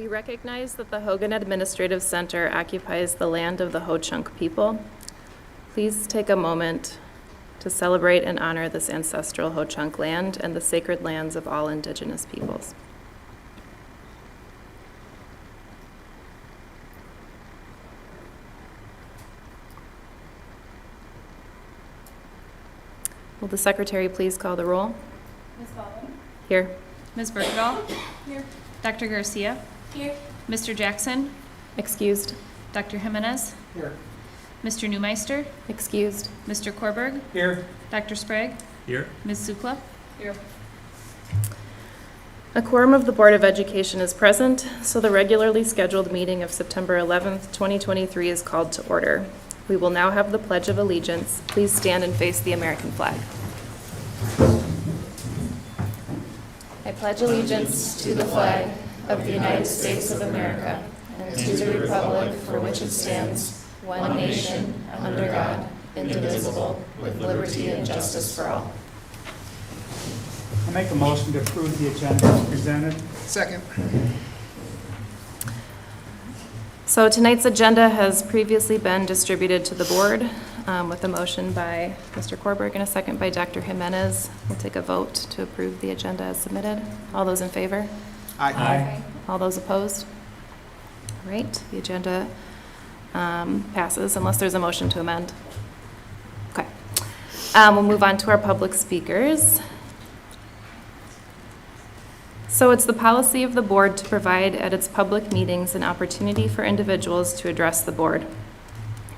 We recognize that the Hogan Administrative Center occupies the land of the Ho-Chunk people. Please take a moment to celebrate and honor this ancestral Ho-Chunk land and the sacred lands of all Indigenous peoples. Will the secretary please call the roll? Ms. Baldwin. Here. Ms. Bergdahl. Here. Dr. Garcia. Here. Mr. Jackson. Excused. Dr. Jimenez. Here. Mr. Neumeister. Excused. Mr. Korberg. Here. Dr. Sprague. Here. Ms. Sukla. Here. A quorum of the Board of Education is present, so the regularly scheduled meeting of September 11th, 2023 is called to order. We will now have the Pledge of Allegiance. Please stand and face the American flag. I pledge allegiance to the flag of the United States of America and to the republic for which it stands, one nation, under God, indivisible, with liberty and justice for all. I'll make a motion to approve the agenda as presented. Second. So tonight's agenda has previously been distributed to the board with a motion by Mr. Korberg and a second by Dr. Jimenez. We'll take a vote to approve the agenda as submitted. All those in favor? Aye. All those opposed? All right, the agenda passes unless there's a motion to amend. Okay. We'll move on to our public speakers. So it's the policy of the board to provide at its public meetings an opportunity for individuals to address the board.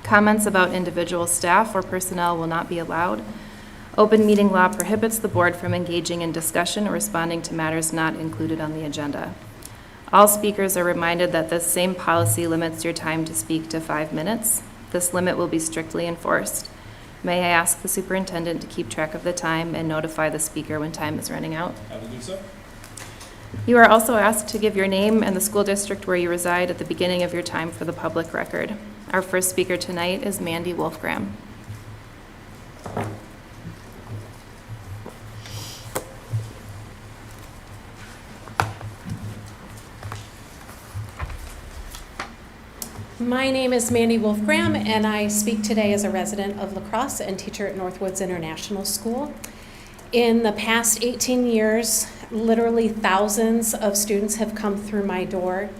Comments about individual staff or personnel will not be allowed. Open meeting law prohibits the board from engaging in discussion or responding to matters not included on the agenda. All speakers are reminded that this same policy limits your time to speak to 5 minutes. This limit will be strictly enforced. May I ask the superintendent to keep track of the time and notify the speaker when time is running out? I will do so. You are also asked to give your name and the school district where you reside at the beginning of your time for the public record. Our first speaker tonight is Mandy Wolfgram. My name is Mandy Wolfgram, and I speak today as a resident of La Crosse and teacher at Northwoods International School. In the past 18 years, literally thousands of students have come through my door.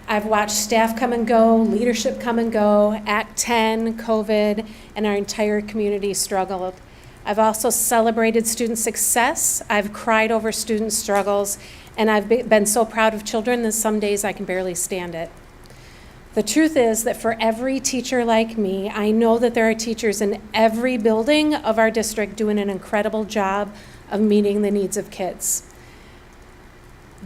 I've watched staff come and go, leadership come and go, Act 10, COVID, and our entire community struggle. I've also celebrated student success. I've cried over student struggles, and I've been so proud of children that some days I can barely stand it. The truth is that for every teacher like me, I know that there are teachers in every building of our district doing an incredible job of meeting the needs of kids.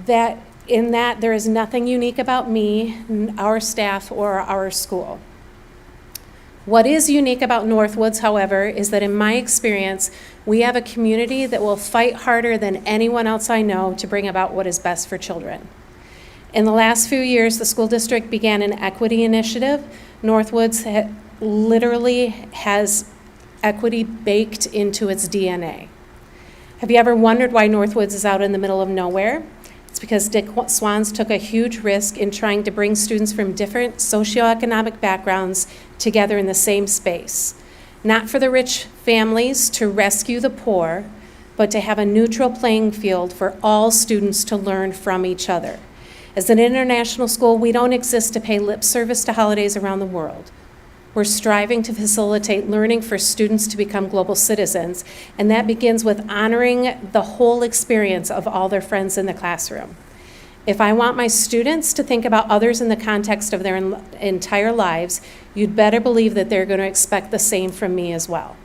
That there is nothing unique about me, our staff, or our school. What is unique about Northwoods, however, is that in my experience, we have a community that will fight harder than anyone else I know to bring about what is best for children. In the last few years, the school district began an equity initiative. Northwoods literally has equity baked into its DNA. Have you ever wondered why Northwoods is out in the middle of nowhere? It's because Dick Swans took a huge risk in trying to bring students from different socioeconomic backgrounds together in the same space. Not for the rich families to rescue the poor, but to have a neutral playing field for all students to learn from each other. As an international school, we don't exist to pay lip service to holidays around the world. We're striving to facilitate learning for students to become global citizens, and that begins with honoring the whole experience of all their friends in the classroom. If I want my students to think about others in the context of their entire lives, you'd better believe that they're going to expect the same from me as well.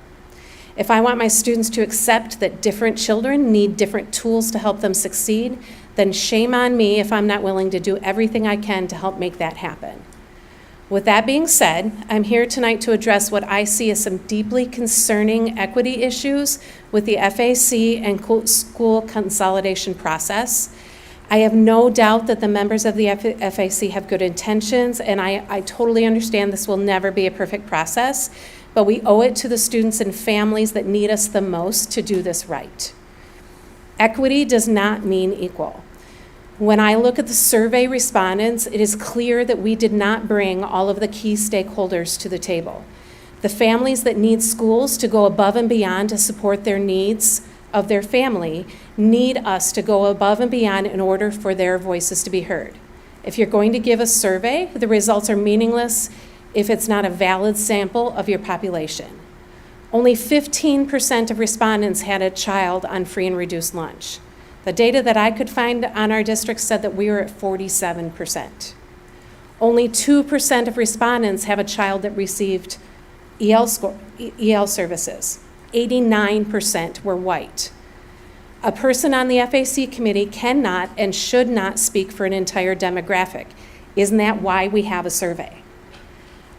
If I want my students to accept that different children need different tools to help them succeed, then shame on me if I'm not willing to do everything I can to help make that happen. With that being said, I'm here tonight to address what I see as some deeply concerning equity issues with the FAC and school consolidation process. I have no doubt that the members of the FAC have good intentions, and I totally understand this will never be a perfect process, but we owe it to the students and families that need us the most to do this right. Equity does not mean equal. When I look at the survey respondents, it is clear that we did not bring all of the key stakeholders to the table. The families that need schools to go above and beyond to support their needs of their family need us to go above and beyond in order for their voices to be heard. If you're going to give a survey, the results are meaningless if it's not a valid sample of your population. Only 15% of respondents had a child on free and reduced lunch. The data that I could find on our district said that we were at 47%. Only 2% of respondents have a child that received EL services. 89% were white. A person on the FAC committee cannot and should not speak for an entire demographic. Isn't that why we have a survey?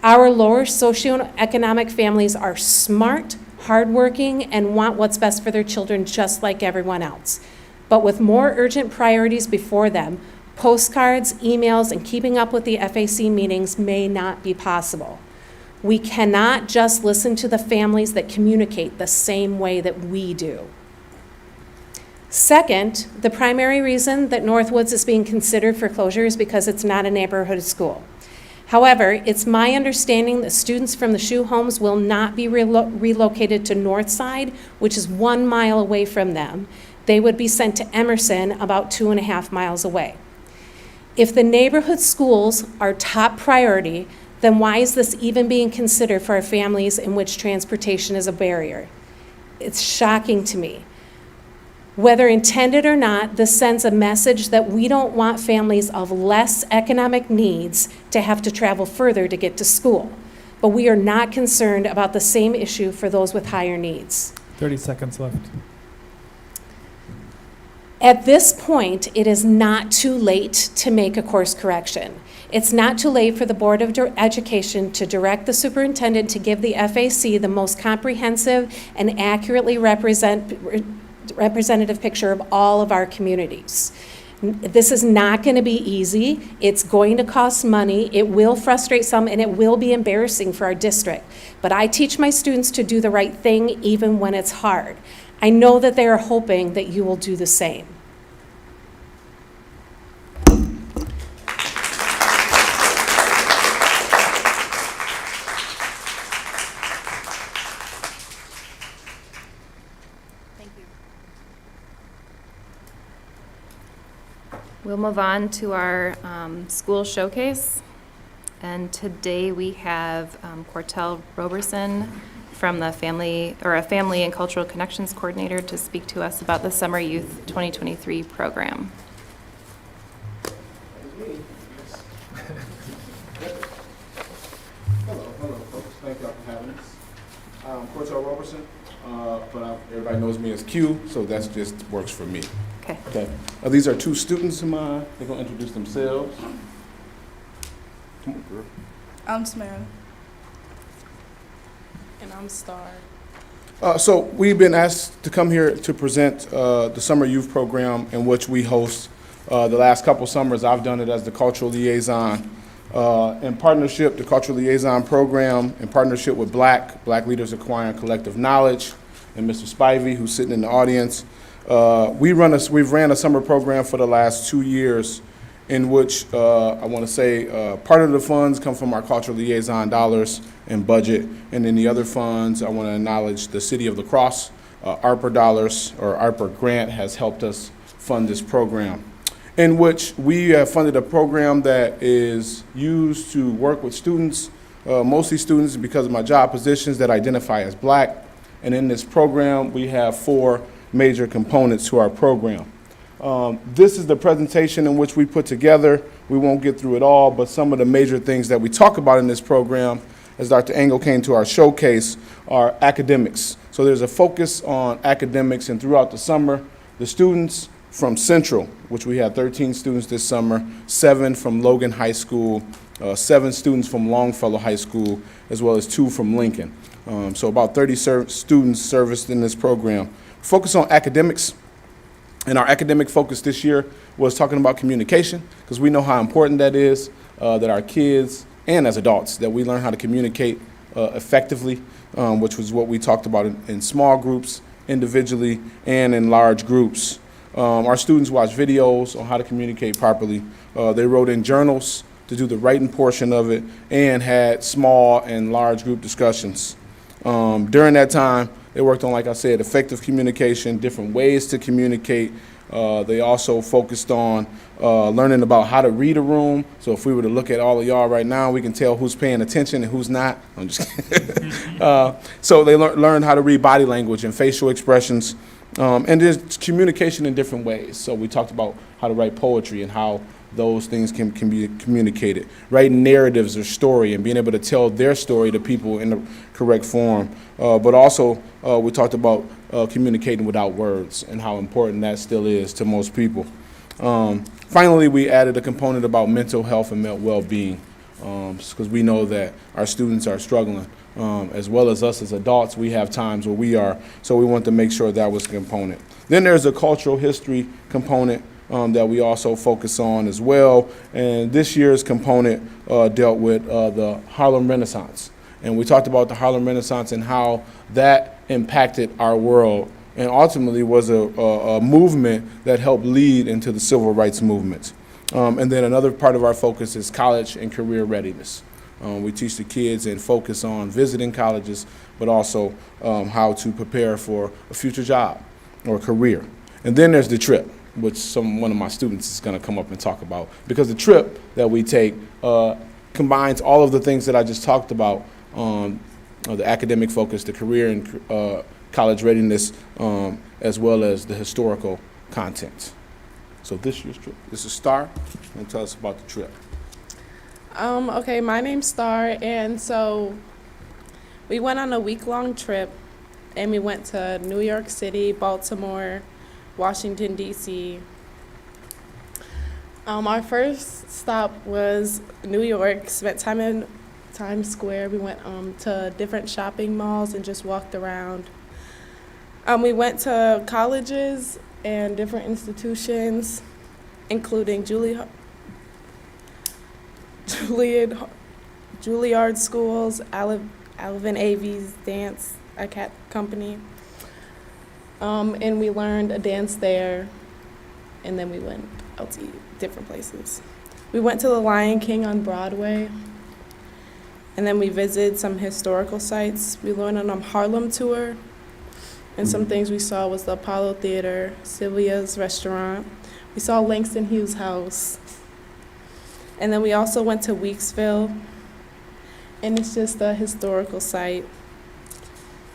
Our lower socioeconomic families are smart, hardworking, and want what's best for their children just like everyone else. But with more urgent priorities before them, postcards, emails, and keeping up with the FAC meetings may not be possible. We cannot just listen to the families that communicate the same way that we do. Second, the primary reason that Northwoods is being considered for closure is because it's not a neighborhood school. However, it's my understanding that students from the Shoe homes will not be relocated to Northside, which is 1 mile away from them. They would be sent to Emerson, about 2.5 miles away. If the neighborhood schools are top priority, then why is this even being considered for our families in which transportation is a barrier? It's shocking to me. Whether intended or not, this sends a message that we don't want families of less economic needs to have to travel further to get to school. But we are not concerned about the same issue for those with higher needs. 30 seconds left. At this point, it is not too late to make a course correction. It's not too late for the Board of Education to direct the superintendent to give the FAC the most comprehensive and accurately representative picture of all of our communities. This is not going to be easy. It's going to cost money. It will frustrate some, and it will be embarrassing for our district. But I teach my students to do the right thing even when it's hard. I know that they are hoping that you will do the same. We'll move on to our school showcase. And today we have Cortell Roberson from the Family and Cultural Connections Coordinator to speak to us about the Summer Youth 2023 program. Hello, folks. Thank y'all for having us. I'm Cortell Roberson, but everybody knows me as Q, so that just works for me. Okay. These are two students of mine. They're going to introduce themselves. Come on, girl. I'm Samara. And I'm Star. So we've been asked to come here to present the Summer Youth Program in which we host. The last couple summers, I've done it as the Cultural Liaison. In partnership, the Cultural Liaison Program, in partnership with Black Leaders Acquiring Collective Knowledge, and Mr. Spivey, who's sitting in the audience. We've ran a summer program for the last 2 years in which I want to say part of the funds come from our Cultural Liaison dollars and budget, and then the other funds, I want to acknowledge the City of La Crosse, ARPA dollars, or ARPA grant has helped us fund this program, in which we have funded a program that is used to work with students, mostly students because of my job positions that identify as Black, and in this program we have 4 major components to our program. This is the presentation in which we put together. We won't get through it all, but some of the major things that we talk about in this program, as Dr. Engel came to our showcase, are academics. So there's a focus on academics, and throughout the summer, the students from Central, which we had 13 students this summer, 7 from Logan High School, 7 students from Longfellow High School, as well as 2 from Lincoln. So about 30 students serviced in this program. Focus on academics, and our academic focus this year was talking about communication, because we know how important that is, that our kids and as adults, that we learn how to communicate effectively, which was what we talked about in small groups, individually, and in large groups. Our students watched videos on how to communicate properly. They wrote in journals to do the writing portion of it and had small and large group discussions. During that time, they worked on, like I said, effective communication, different ways to communicate. They also focused on learning about how to read a room. So if we were to look at all of y'all right now, we can tell who's paying attention and who's not. I'm just kidding. So they learned how to read body language and facial expressions. And there's communication in different ways. So we talked about how to write poetry and how those things can be communicated. Writing narratives or story and being able to tell their story to people in the correct form. But also we talked about communicating without words and how important that still is to most people. Finally, we added a component about mental health and well-being because we know that our students are struggling. As well as us as adults, we have times where we are, so we want to make sure that was a component. Then there's a cultural history component that we also focus on as well, and this year's component dealt with the Harlem Renaissance. And we talked about the Harlem Renaissance and how that impacted our world and ultimately was a movement that helped lead into the civil rights movement. And then another part of our focus is college and career readiness. We teach the kids and focus on visiting colleges, but also how to prepare for a future job or career. And then there's the trip, which one of my students is going to come up and talk about, because the trip that we take combines all of the things that I just talked about, the academic focus, the career and college readiness, as well as the historical content. So this year's trip. This is Star, and tell us about the trip. Okay, my name's Star, and so we went on a week-long trip, and we went to New York City, Baltimore, Washington, D.C. Our first stop was New York, spent time in Times Square. We went to different shopping malls and just walked around. We went to colleges and different institutions, including Juilliard schools, Alvin Avi's dance company. And we learned a dance there, and then we went out to eat different places. We went to the Lion King on Broadway, and then we visited some historical sites. We went on a Harlem tour, and some things we saw was the Apollo Theater, Sylvia's restaurant. We saw Langston Hughes' house. And then we also went to Weeksville, and it's just a historical site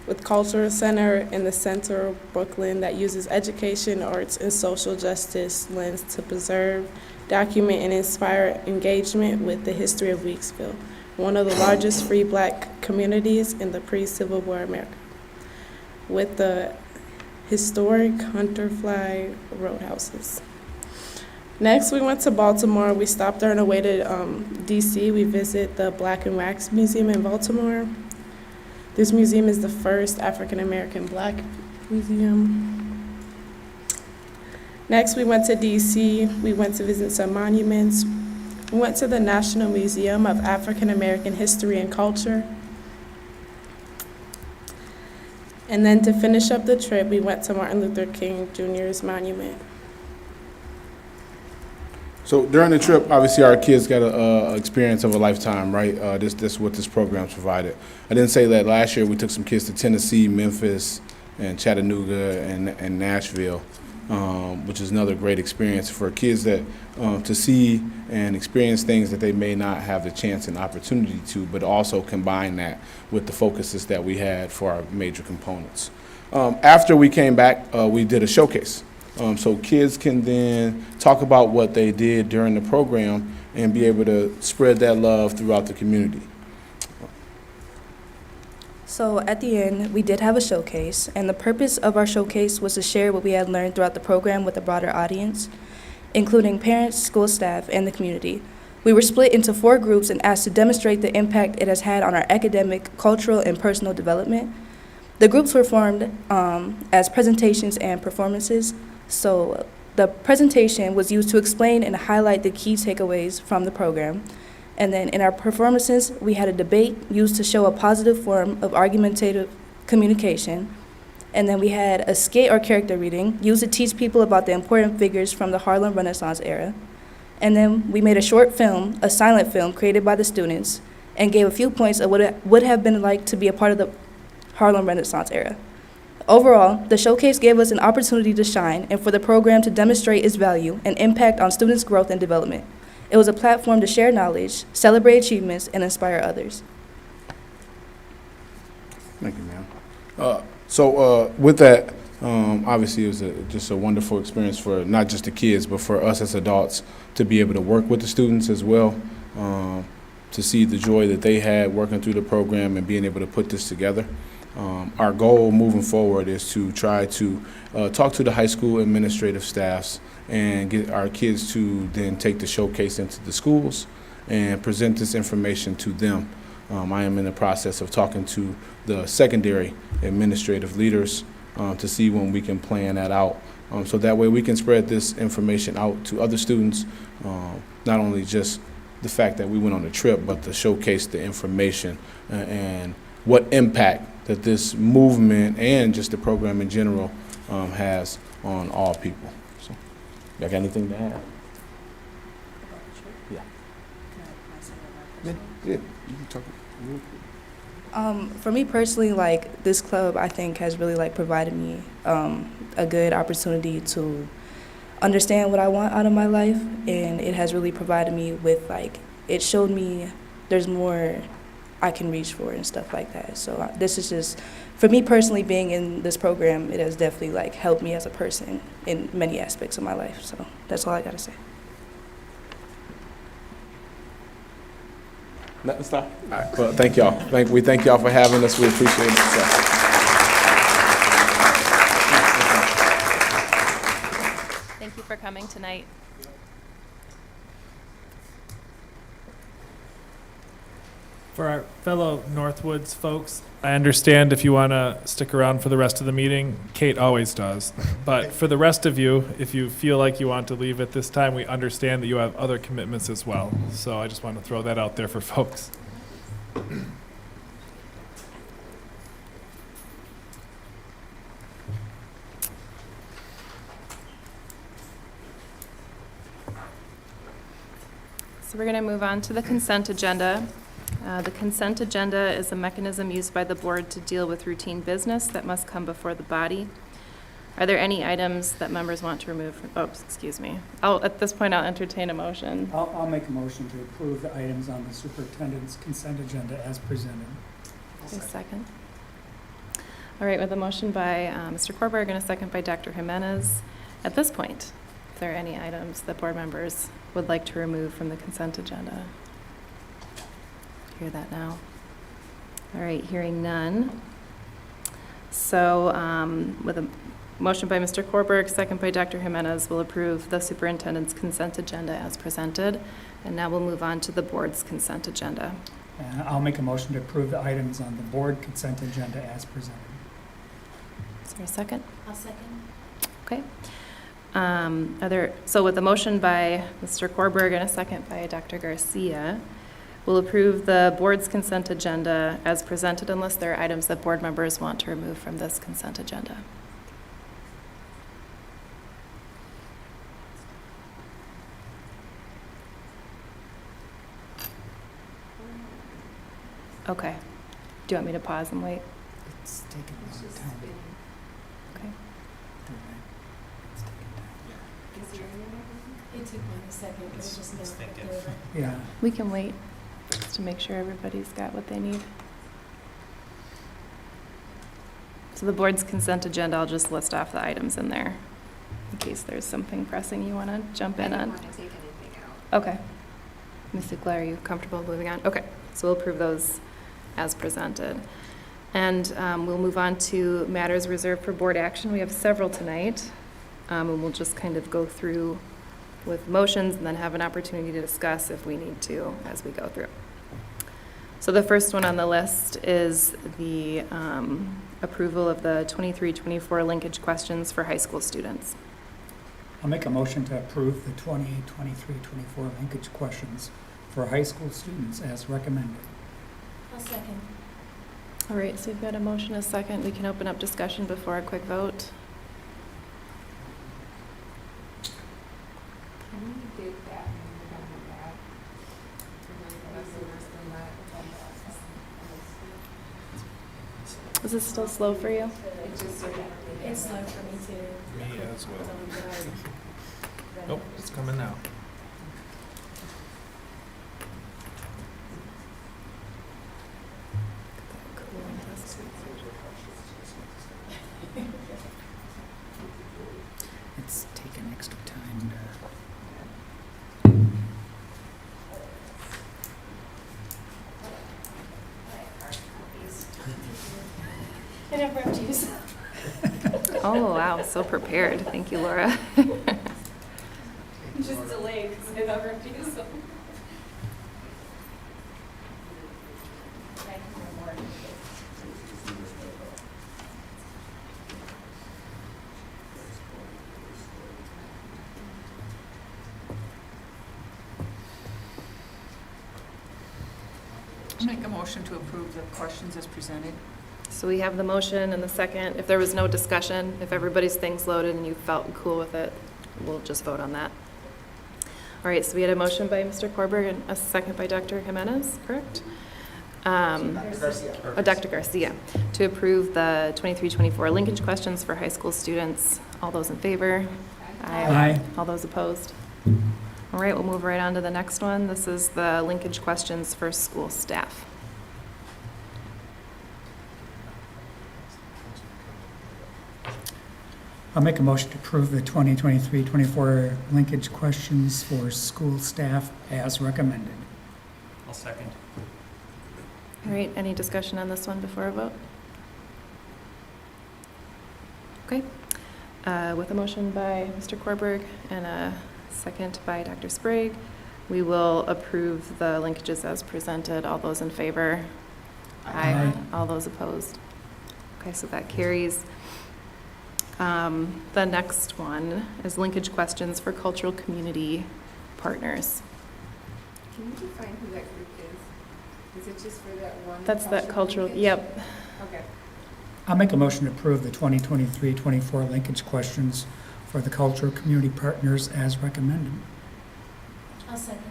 with Cultural Center in the center of Brooklyn that uses education, arts, and social justice lens to preserve, document, and inspire engagement with the history of Weeksville, one of the largest free Black communities in the pre-Civil War America, with the historic Hunterfly roadhouses. Next, we went to Baltimore. We stopped there on our way to D.C. We visited the Black and Wax Museum in Baltimore. This museum is the first African-American Black museum. Next, we went to D.C. We went to visit some monuments. We went to the National Museum of African-American History and Culture. And then to finish up the trip, we went to Martin Luther King Jr.'s monument. So during the trip, obviously our kids got an experience of a lifetime, right? This is what this program's provided. I didn't say that last year we took some kids to Tennessee, Memphis, and Chattanooga, and Nashville, which is another great experience for kids that to see and experience things that they may not have the chance and opportunity to, but also combine that with the focuses that we had for our major components. After we came back, we did a showcase. So kids can then talk about what they did during the program and be able to spread that love throughout the community. So at the end, we did have a showcase, and the purpose of our showcase was to share what we had learned throughout the program with a broader audience, including parents, school staff, and the community. We were split into 4 groups and asked to demonstrate the impact it has had on our academic, cultural, and personal development. The groups were formed as presentations and performances. So the presentation was used to explain and highlight the key takeaways from the program. And then in our performances, we had a debate used to show a positive form of argumentative communication. And then we had a skit or character reading used to teach people about the important figures from the Harlem Renaissance era. And then we made a short film, a silent film created by the students, and gave a few points of what it would have been like to be a part of the Harlem Renaissance era. Overall, the showcase gave us an opportunity to shine and for the program to demonstrate its value and impact on students' growth and development. It was a platform to share knowledge, celebrate achievements, and inspire others. Thank you, ma'am. So with that, obviously it was just a wonderful experience for not just the kids, but for us as adults to be able to work with the students as well, to see the joy that they had working through the program and being able to put this together. Our goal moving forward is to try to talk to the high school administrative staffs and get our kids to then take the showcase into the schools and present this information to them. I am in the process of talking to the secondary administrative leaders to see when we can plan that out. So that way we can spread this information out to other students, not only just the fact that we went on a trip, but to showcase the information and what impact that this movement and just the program in general has on all people. So, y'all got anything to add? Yeah. Yeah, you can talk. For me personally, like this club, I think has really like provided me a good opportunity to understand what I want out of my life, and it has really provided me with like, it showed me there's more I can reach for and stuff like that. So this is just, for me personally, being in this program, it has definitely like helped me as a person in many aspects of my life. So that's all I gotta say. Nothing to stop. All right. Well, thank y'all. We thank y'all for having us. We appreciate it. So. Thank you for coming tonight. For our fellow Northwoods folks, I understand if you want to stick around for the rest of the meeting. Kate always does. But for the rest of you, if you feel like you want to leave at this time, we understand that you have other commitments as well. So I just want to throw that out there for folks. So we're going to move on to the consent agenda. The consent agenda is a mechanism used by the board to deal with routine business that must come before the body. Are there any items that members want to remove from, excuse me. At this point, I'll entertain a motion. I'll make a motion to approve the items on the superintendent's consent agenda as presented. Second. All right, with a motion by Mr. Korberg and a second by Dr. Jimenez. At this point, are there any items that board members would like to remove from the consent agenda? Hear that now. All right, hearing none. So with a motion by Mr. Korberg, second by Dr. Jimenez, we'll approve the superintendent's consent agenda as presented. And now we'll move on to the board's consent agenda. I'll make a motion to approve the items on the board consent agenda as presented. Is there a second? I'll second. Okay. So with a motion by Mr. Korberg and a second by Dr. Garcia, we'll approve the board's consent agenda as presented unless there are items that board members want to remove from this consent agenda. Okay. Do you want me to pause and wait? It's taking a long time. Okay. It took me a second, but it's just now. Yeah. We can wait just to make sure everybody's got what they need. So the board's consent agenda, I'll just list off the items in there in case there's something pressing you want to jump in on. I don't want to take anything out. Okay. Ms. Duclair, are you comfortable moving on? Okay, so we'll approve those as presented. And we'll move on to matters reserved for board action. We have several tonight, and we'll just kind of go through with motions and then have an opportunity to discuss if we need to as we go through. So the first one on the list is the approval of the 23-24 linkage questions for high school students. I'll make a motion to approve the 23-24 linkage questions for high school students as recommended. I'll second. All right, so we've got a motion, a second. We can open up discussion before a quick vote. Is this still slow for you? It's slow for me too. Me as well. Nope, it's coming now. It's taken extra time to. I never have to use Oh, wow, so prepared. Thank you, Laura. just delayed because I never have to use them. I'll make a motion to approve the questions as presented. So we have the motion and the second. If there was no discussion, if everybody's thing's loaded and you felt cool with it, we'll just vote on that. All right, so we had a motion by Mr. Korberg and a second by Dr. Jimenez, correct? Dr. Garcia, to approve the 23-24 linkage questions for high school students. All those in favor? Aye. All those opposed? All right, we'll move right on to the next one. This is the linkage questions for school staff. I'll make a motion to approve the 2023-24 linkage questions for school staff as recommended. I'll second. All right, any discussion on this one before a vote? Okay, with a motion by Mr. Korberg and a second by Dr. Sprague, we will approve the linkages as presented. All those in favor? Aye. All those opposed? Okay, so that carries. The next one is linkage questions for cultural community partners. Can you define who that group is? Is it just for that one? That's that cultural, linkage? yep. Okay. I'll make a motion to approve the 2023-24 linkage questions for the cultural community partners as recommended. I'll second.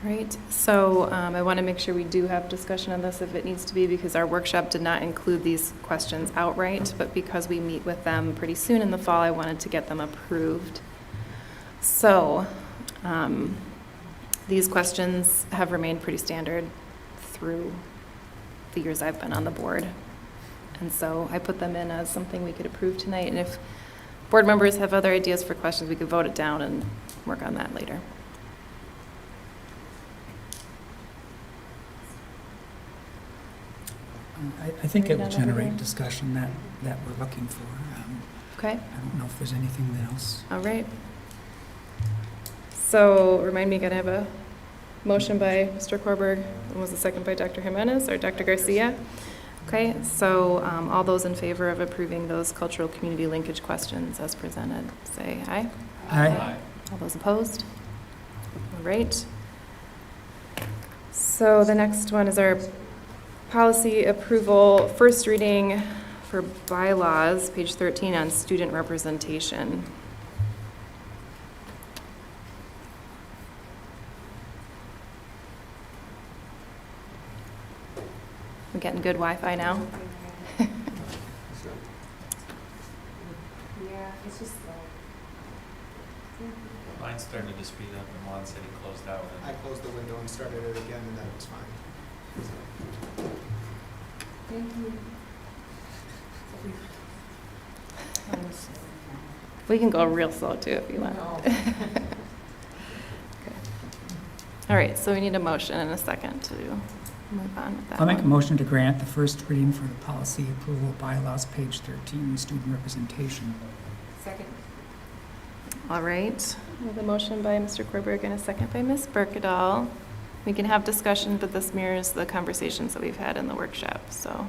Right, so I want to make sure we do have discussion on this if it needs to be, because our workshop did not include these questions outright, but because we meet with them pretty soon in the fall, I wanted to get them approved. So these questions have remained pretty standard through the years I've been on the board. And so I put them in as something we could approve tonight. And if board members have other ideas for questions, we could vote it down and work on that later. I think it will Read out generate everything. discussion that we're looking for. Okay, I don't know if there's anything else. all right. So remind me, gonna have a motion by Mr. Korberg, and was the second by Dr. Jimenez or Dr. Garcia? Okay, so all those in favor of approving those cultural community linkage questions as presented, say aye. Aye. All those opposed? All right. So the next one is our policy approval, first reading for bylaws, page 13 on student representation. I'm getting good Wi-Fi now. Yeah, it's just slow. Mine's starting to speed up, and Juan said he closed out. I closed the window and started it again, and that was fine. Thank you. We can go real slow too if you want. No. Okay. All right, so we need a motion and a second to move on with that I'll make a one. motion to grant the first reading for the policy approval bylaws, page 13, student representation. Second. All right, with a motion by Mr. Korberg and a second by Ms. Berkedal. We can have discussion, but this mirrors the conversations that we've had in the workshop, so.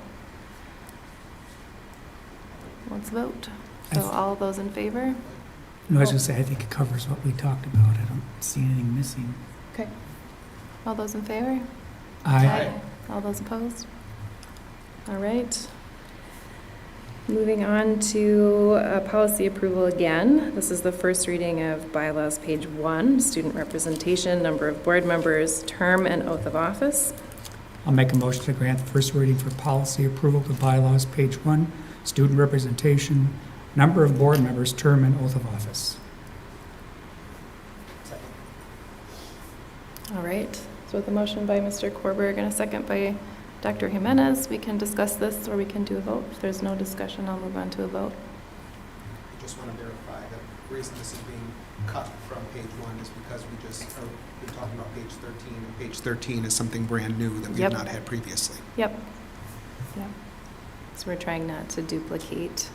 Let's vote. So all those in favor? No, I was going to say, I think it covers what we talked about. I don't see anything missing. Okay. All those in favor? Aye. All those opposed? All right. Moving on to policy approval again. This is the first reading of bylaws, page 1, student representation, number of board members, term and oath of office. I'll make a motion to grant the first reading for policy approval to bylaws, page 1, student representation, number of board members, term and oath of office. Second. All right. So with a motion by Mr. Korberg and a second by Dr. Jimenez, we can discuss this or we can do a vote. If there's no discussion, I'll move on to a vote. I just want to verify that the reason this is being cut from page 1 is because we're talking about page 13, and page 13 is something brand new that we have Yep. not had previously. Yep. Yep. So we're trying not to duplicate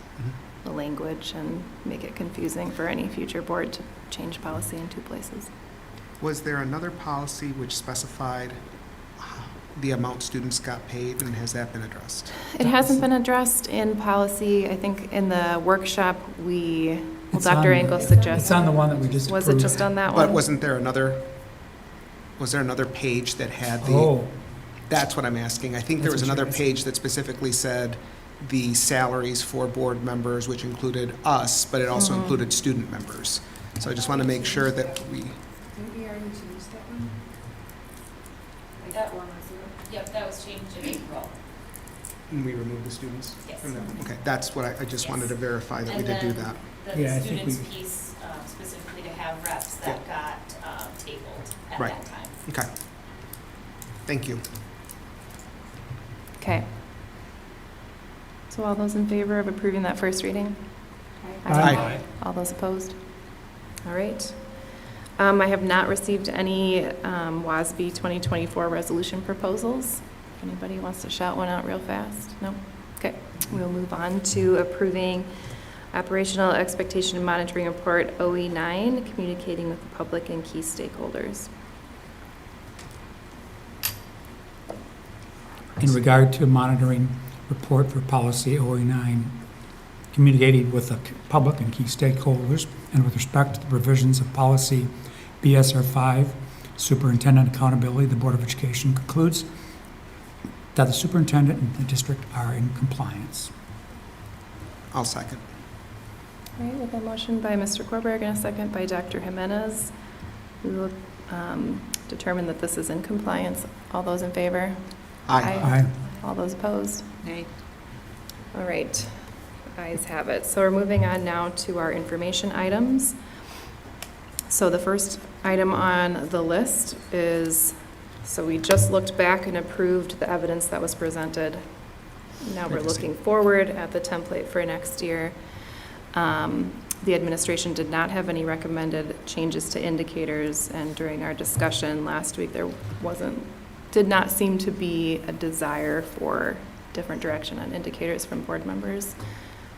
the language and make it confusing for any future board to change policy in 2 places. Was there another policy which specified the amount students got paid, and has that been addressed? It hasn't been addressed in policy. I think in the workshop, It's Dr. on- Engel suggested. It's on the one that we just Was it approved. just on that one? But was there another page that had the? Oh, That's what I'm asking. I think there That's was what another you're asking. page that specifically said the salaries for board members, which included us, but it also Mhm. included student members. So I just want to make sure that we, Did we already change that one? That one was, yep, that was changed in April. we removed the students? Yes. from that? Okay, that's what I just wanted to verify that we did do that. Yeah, I think we- piece specifically to have reps that got tabled at Right. that time. Okay. Thank you. Okay. So all those in favor of approving that first reading? Aye. All those opposed? All right. I have not received any WASB 2024 resolution proposals. If anybody wants to shout one out real fast? No? Okay. We'll move on to approving Operational Expectation and Monitoring Report OE9, communicating with the public and key stakeholders. in regard to monitoring report for policy OE9, communicating with the public and key stakeholders, and with respect to the provisions of policy BSR 5, superintendent accountability, the Board of Education concludes that the superintendent and the district are in compliance. I'll second. All right, with a motion by Mr. Korberg and a second by Dr. Jimenez, we will determine that this is in compliance. All those in favor? Aye. All those opposed? Nay. All right, ayes have it. So we're moving on now to our information items. So the first item on the list is, so we just looked back and approved the evidence that was presented. Now we're looking forward at the template for next year. The administration did not have any recommended changes to indicators, and during our discussion last week, there did not seem to be a desire for different direction on indicators from board members.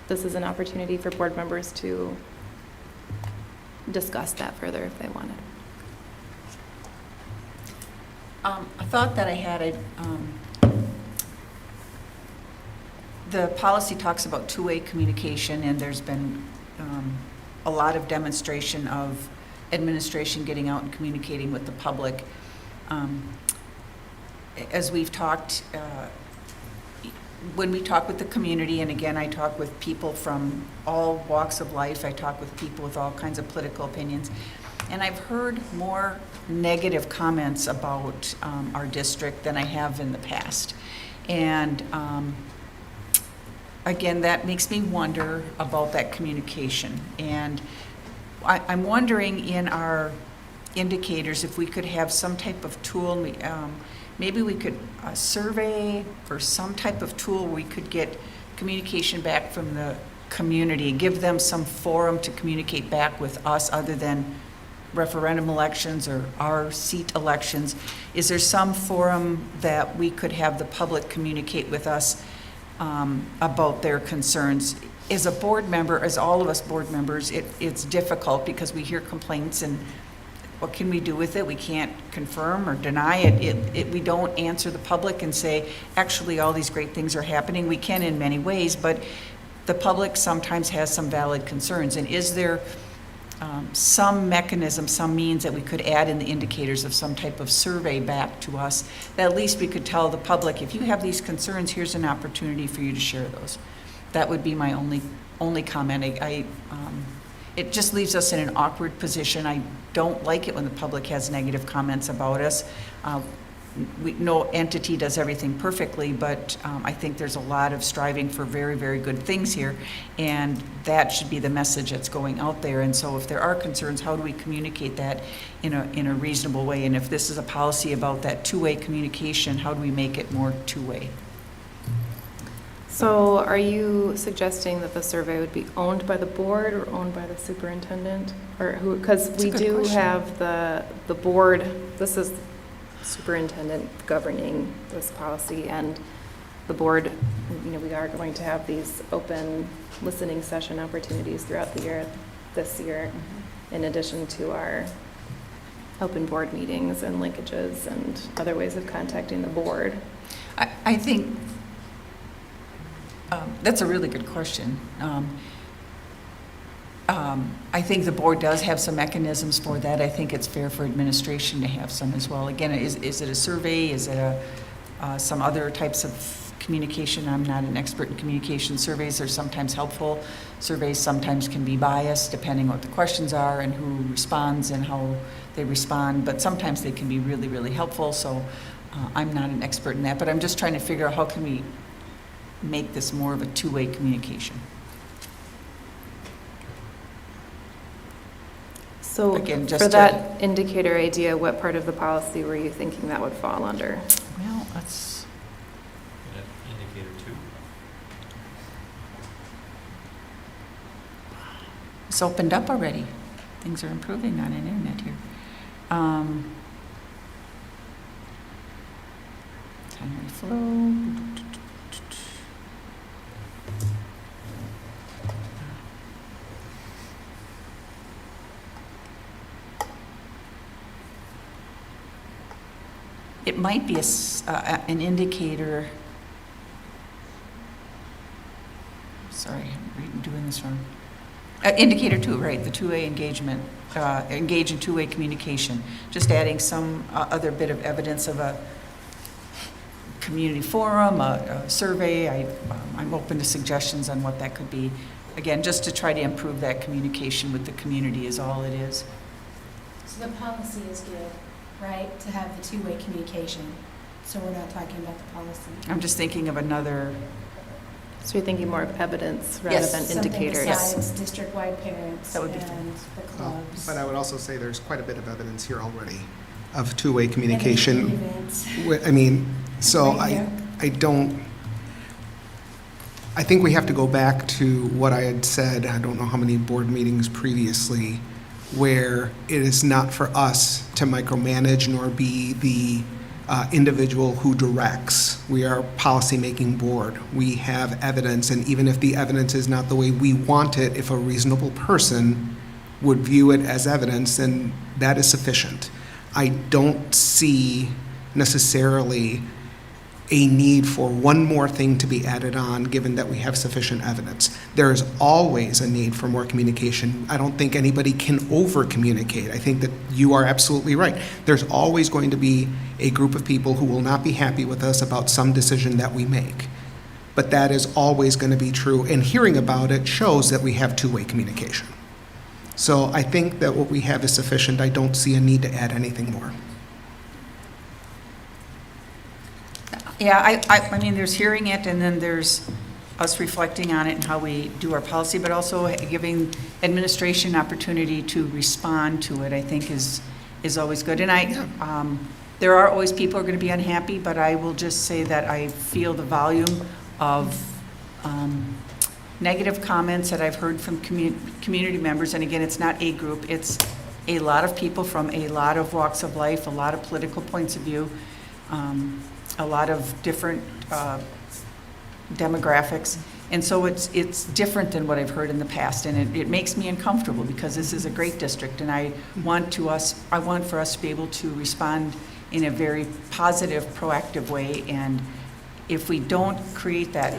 This is an opportunity for board members to discuss that further if they wanted. I thought that I had it, the policy talks about two-way communication, and there's been a lot of demonstration of administration getting out and communicating with the public. As we've talked, when we talk with the community, and again, I talk with people from all walks of life, I talk with people with all kinds of political opinions, and I've heard more negative comments about our district than I have in the past. And again, that makes me wonder about that communication. And I'm wondering in our indicators if we could have some type of tool, maybe we could survey or some type of tool where we could get communication back from the community, give them some forum to communicate back with us other than referendum elections or our seat elections. Is there some forum that we could have the public communicate with us about their concerns? As a board member, as all of us board members, it's difficult because we hear complaints, and what can we do with it? We can't confirm or deny it. We don't answer the public and say, actually, all these great things are happening. We can in many ways, but the public sometimes has some valid concerns. And is there some mechanism, some means that we could add in the indicators of some type of survey back to us, that at least we could tell the public, if you have these concerns, here's an opportunity for you to share those. That would be my only comment. It just leaves us in an awkward position. I don't like it when the public has negative comments about us. No entity does everything perfectly, but I think there's a lot of striving for very, very good things here, and that should be the message that's going out there. And so if there are concerns, how do we communicate that in a reasonable way? And if this is a policy about that two-way communication, how do we make it more two-way? So are you suggesting that the survey would be owned by the board or owned by the superintendent? Or who, because we do have the board, this is superintendent governing this policy, and the board, we are going to have these open listening session opportunities throughout the year, this year, in addition to our open board meetings and linkages and other ways of contacting the board. I think that's a really good question. I think the board does have some mechanisms for that. I think it's fair for administration to have some as well. Again, is it a survey? Is it some other types of communication? I'm not an expert in communication. Surveys are sometimes helpful. Surveys sometimes can be biased depending on what the questions are and who responds and how they respond, but sometimes they can be really, really helpful. So I'm not an expert in that, but I'm just trying to figure out how can we make this more of a two-way communication. So Again, just for to- that indicator idea, what part of the policy were you thinking that would fall under? Well, that's, Indicator 2. it's opened up already. Things are improving on an internet here. Timely flow. It might be an indicator. Sorry, I'm doing this wrong. Indicator 2, right, the two-way engagement, engage in two-way communication. Just adding some other bit of evidence of a community forum, a survey. I'm open to suggestions on what that could be. Again, just to try to improve that communication with the community is all it is. So the policy is good, right, to have the two-way communication. So we're not talking about the policy. I'm just thinking of another. So you're thinking more of evidence rather Yes. than Something indicators? besides district-wide parents That would and be fun. the clubs. But I would also say there's quite a bit of evidence here already of two-way And communication. the events. I mean, so Right here. I think we have to go back to what I had said, I don't know how many board meetings previously, where it is not for us to micromanage nor be the individual who directs. We are a policy-making board. We have evidence, and even if the evidence is not the way we want it, if a reasonable person would view it as evidence, then that is sufficient. I don't see necessarily a need for one more thing to be added on, given that we have sufficient evidence. There is always a need for more communication. I don't think anybody can over-communicate. I think that you are absolutely right. There's always going to be a group of people who will not be happy with us about some decision that we make. But that is always going to be true, and hearing about it shows that we have two-way communication. So I think that what we have is sufficient. I don't see a need to add anything more. Yeah, I mean, there's hearing it, and then there's us reflecting on it and how we do our policy, but also giving administration opportunity to respond to it, I think is always good. And there are always people who are going to be unhappy, but I will just say that I feel the volume of negative comments that I've heard from community members, and again, it's not a group, it's a lot of people from a lot of walks of life, a lot of political points of view, a lot of different demographics, and so it's different than what I've heard in the past, and it makes me uncomfortable because this is a great district, and I want for us to be able to respond in a very positive, proactive way, and if we don't create that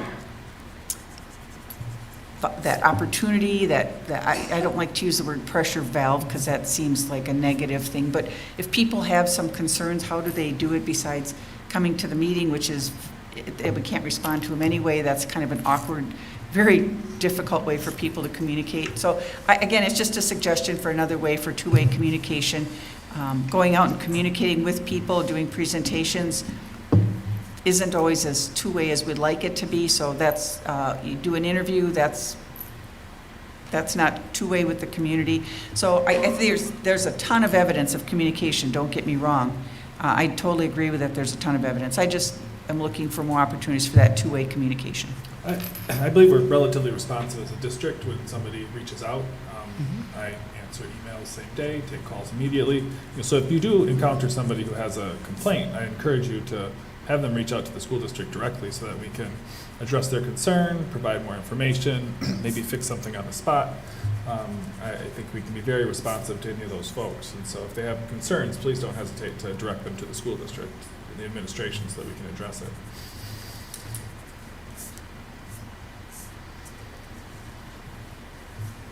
that opportunity, I don't like to use the word pressure valve because that seems like a negative thing, but if people have some concerns, how do they do it besides coming to the meeting, which is, we can't respond to them anyway, that's kind of an awkward, very difficult way for people to communicate. So again, it's just a suggestion for another way for two-way communication. Going out and communicating with people, doing presentations isn't always as two-way as we'd like it to be. So that's, you do an interview, that's not two-way with the community. So I think there's a ton of evidence of communication, don't get me wrong. I totally agree with that, there's a ton of evidence. I just am looking for more opportunities for that two-way communication. I believe we're relatively responsive as a district when somebody reaches out. I answer emails same day, take calls immediately. So if you do encounter somebody who has a complaint, I encourage you to have them reach out to the school district directly so that we can address their concern, provide more information, maybe fix something on the spot. I think we can be very responsive to any of those folks. And so if they have concerns, please don't hesitate to direct them to the school district, the administration, so that we can address it.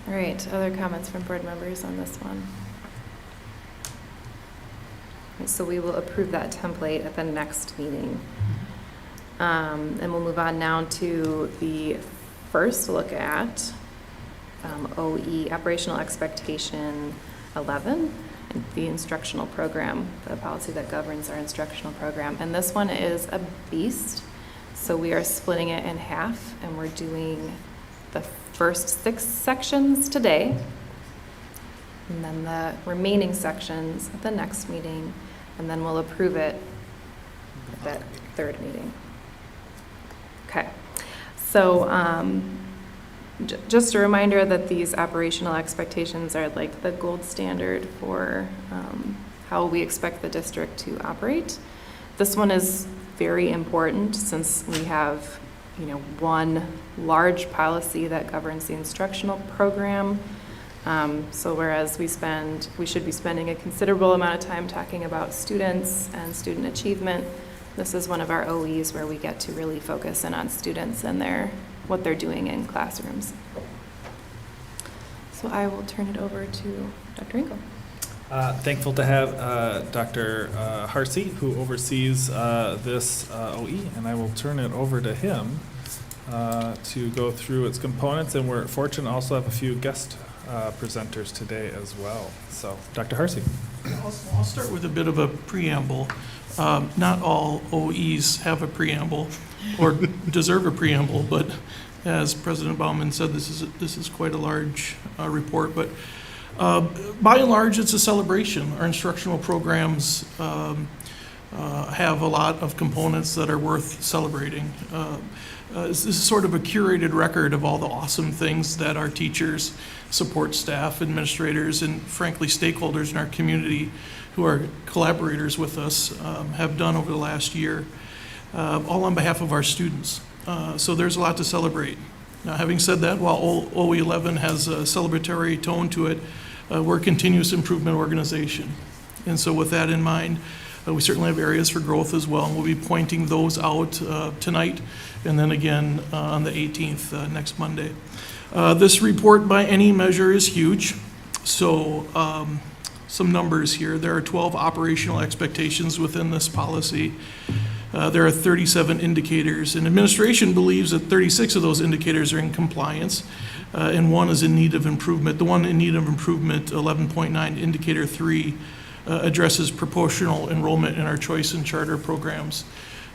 All right, other comments from board members on this one? Okay, so we will approve that template at the next meeting. And we'll move on now to the first look at OE, Operational Expectation 11, and the instructional program, the policy that governs our instructional program. And this one is a beast. So we are splitting it in half, and we're doing the first 6 sections today, and then the remaining sections at the next meeting, and then we'll approve it at that third meeting. Okay, so just a reminder that these operational expectations are like the gold standard for how we expect the district to operate. This one is very important since we have, one large policy that governs the instructional program. So whereas we should be spending a considerable amount of time talking about students and student achievement, this is one of our OEs where we get to really focus in on students and what they're doing in classrooms. So I will turn it over to Dr. Engel. Thankful to have Dr. Harsey, who oversees this OE, and I will turn it over to him to go through its components, and we're fortunate to also have a few guest presenters today as well. So, Dr. Harsey. I'll start with a bit of a preamble. Not all OEs have a preamble or deserve a preamble, but as President Baumann said, this is quite a large report. But by and large, it's a celebration. Our instructional programs have a lot of components that are worth celebrating. This is sort of a curated record of all the awesome things that our teachers, support staff, administrators, and frankly stakeholders in our community who are collaborators with us have done over the last year, all on behalf of our students. So there's a lot to celebrate. Now, having said that, while OE 11 has a celebratory tone to it, we're a continuous improvement organization. And so with that in mind, we certainly have areas for growth as well, and we'll be pointing those out tonight and then again on the 18th, next Monday. This report by any measure is huge. So some numbers here. There are 12 operational expectations within this policy. There are 37 indicators, and administration believes that 36 of those indicators are in compliance, and one is in need of improvement. The one in need of improvement, 11.9, indicator 3, addresses proportional enrollment in our choice and charter programs.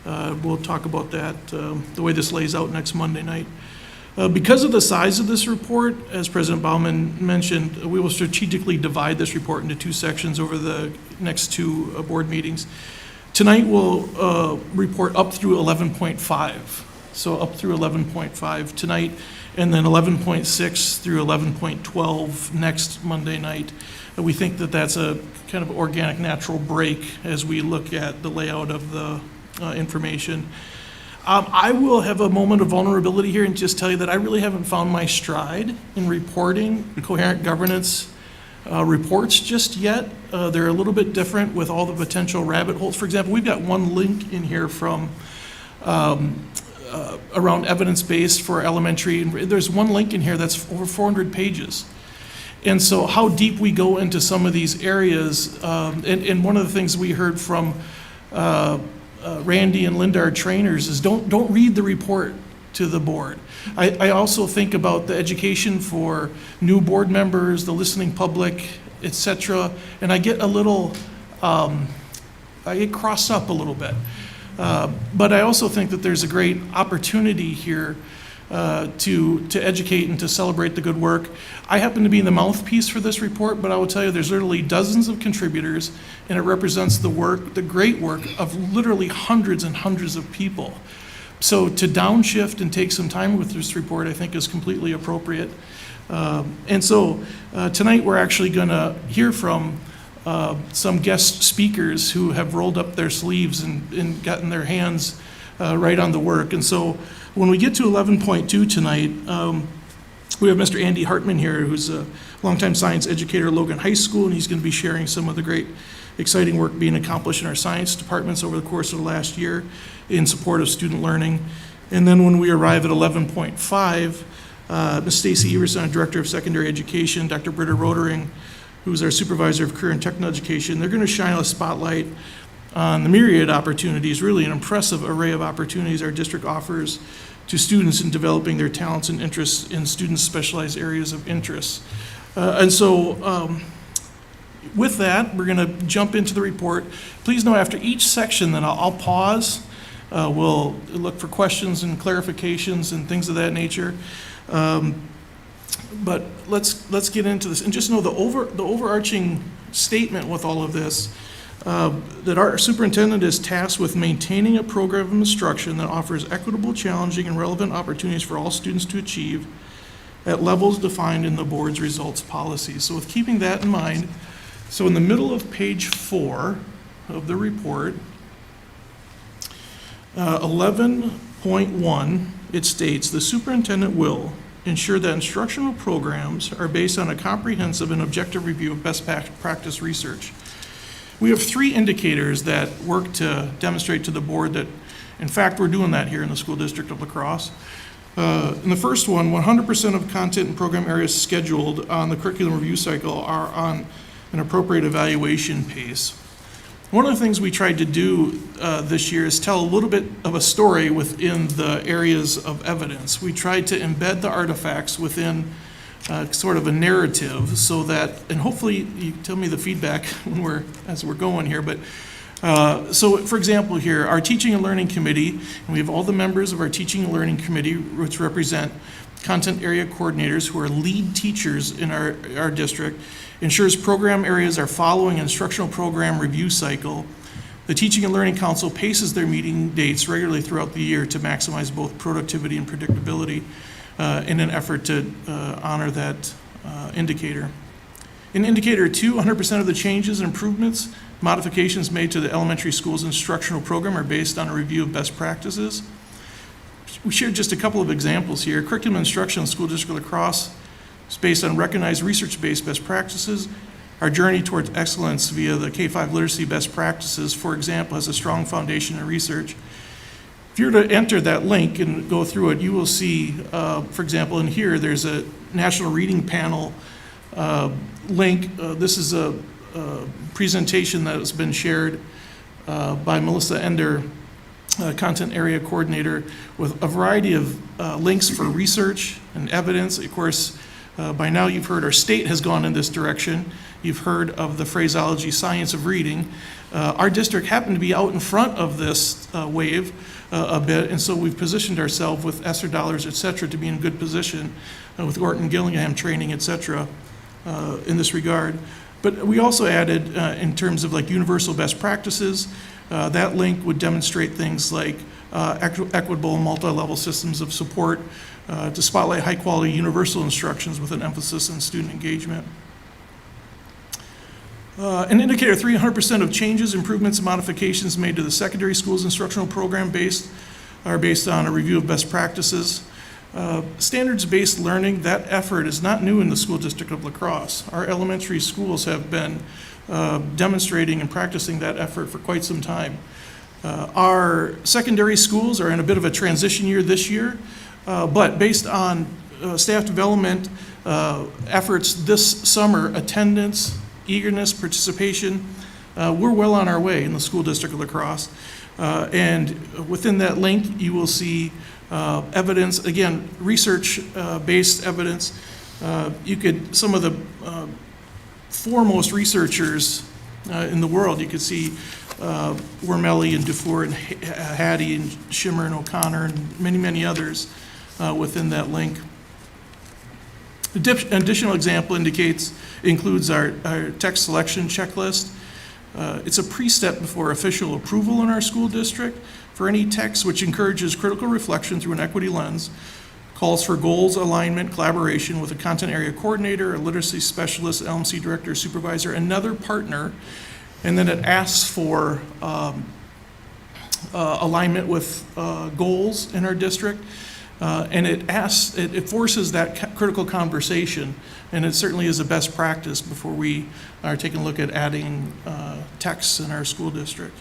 We'll talk about that, the way this lays out next Monday night. Because of the size of this report, as President Baumann mentioned, we will strategically divide this report into 2 sections over the next 2 board meetings. Tonight we'll report up through 11.5, so up through 11.5 tonight, and then 11.6 through 11.12 next Monday night. We think that that's a kind of organic, natural break as we look at the layout of the information. I will have a moment of vulnerability here and just tell you that I really haven't found my stride in reporting coherent governance reports just yet. They're a little bit different with all the potential rabbit holes. For example, we've got one link in here from around evidence-based for elementary. There's one link in here that's over 400 pages. And so how deep we go into some of these areas, and one of the things we heard from Randy and Linda, our trainers, is don't read the report to the board. I also think about the education for new board members, the listening public, et cetera, and I get a little, I get crossed up a little bit. But I also think that there's a great opportunity here to educate and to celebrate the good work. I happen to be the mouthpiece for this report, but I will tell you there's literally dozens of contributors, and it represents the work, the great work of literally hundreds and hundreds of people. So to downshift and take some time with this report, I think is completely appropriate. And so tonight we're actually going to hear from some guest speakers who have rolled up their sleeves and gotten their hands right on the work. And so when we get to 11.2 tonight, we have Mr. Andy Hartman here, who's a longtime science educator at Logan High School, and he's going to be sharing some of the great, exciting work being accomplished in our science departments over the course of the last year in support of student learning. And then when we arrive at 11.5, Ms. Stacy Everson, our Director of Secondary Education, Dr. Britta Rodering, who's our Supervisor of Career and Technical Education, they're going to shine a spotlight on the myriad opportunities, really an impressive array of opportunities our district offers to students in developing their talents and interests in students' specialized areas of interest. And so with that, we're going to jump into the report. Please know after each section that I'll pause. We'll look for questions and clarifications and things of that nature. But let's get into this. And just know the overarching statement with all of this, that our superintendent is tasked with maintaining a program of instruction that offers equitable, challenging, and relevant opportunities for all students to achieve at levels defined in the board's results policies. So with keeping that in mind, so in the middle of page 4 of the report, 11.1, it states, the superintendent will ensure that instructional programs are based on a comprehensive and objective review of best practice research. We have 3 indicators that work to demonstrate to the board that, in fact, we're doing that here in the school district of La Crosse. In the first one, 100% of content and program areas scheduled on the curriculum review cycle are on an appropriate evaluation pace. One of the things we tried to do this year is tell a little bit of a story within the areas of evidence. We tried to embed the artifacts within sort of a narrative so that, and hopefully you tell me the feedback as we're going here, but so for example here, our teaching and learning committee, and we have all the members of our teaching and learning committee which represent content area coordinators who are lead teachers in our district, ensures program areas are following instructional program review cycle. The Teaching and Learning Council paces their meeting dates regularly throughout the year to maximize both productivity and predictability in an effort to honor that indicator. In indicator 2, 100% of the changes, improvements, modifications made to the elementary school's instructional program are based on a review of best practices. We shared just a couple of examples here. Curriculum instruction in School District La Crosse is based on recognized research-based best practices. Our journey towards excellence via the K-5 literacy best practices, for example, has a strong foundation in research. If you were to enter that link and go through it, you will see, for example, in here, there's a National Reading Panel link. This is a presentation that has been shared by Melissa Ender, content area coordinator, with a variety of links for research and evidence. Of course, by now you've heard our state has gone in this direction. You've heard of the phraseology science of reading. Our district happened to be out in front of this wave a bit, and so we've positioned ourselves with ESSER dollars, et cetera, to be in good position with Orton Gillingham training, et cetera, in this regard. But we also added, in terms of like universal best practices, that link would demonstrate things like equitable multi-level systems of support to spotlight high-quality universal instructions with an emphasis on student engagement. In indicator 3, 100% of changes, improvements, and modifications made to the secondary school's instructional program are based on a review of best practices. Standards-based learning, that effort is not new in the school district of La Crosse. Our elementary schools have been demonstrating and practicing that effort for quite some time. Our secondary schools are in a bit of a transition year this year, but based on staff development efforts this summer, attendance, eagerness, participation, we're well on our way in the school district of La Crosse. And within that link, you will see evidence, again, research-based evidence. Some of the foremost researchers in the world, you could see Wormelli and Dufour and Hattie and Schimmer and O'Connor and many, many others within that link. An additional example includes our text selection checklist. It's a pre-step before official approval in our school district for any text which encourages critical reflection through an equity lens, calls for goals, alignment, collaboration with a content area coordinator, a literacy specialist, LMC director, supervisor, another partner, and then it asks for alignment with goals in our district, and it forces that critical conversation, and it certainly is a best practice before we are taking a look at adding texts in our school district.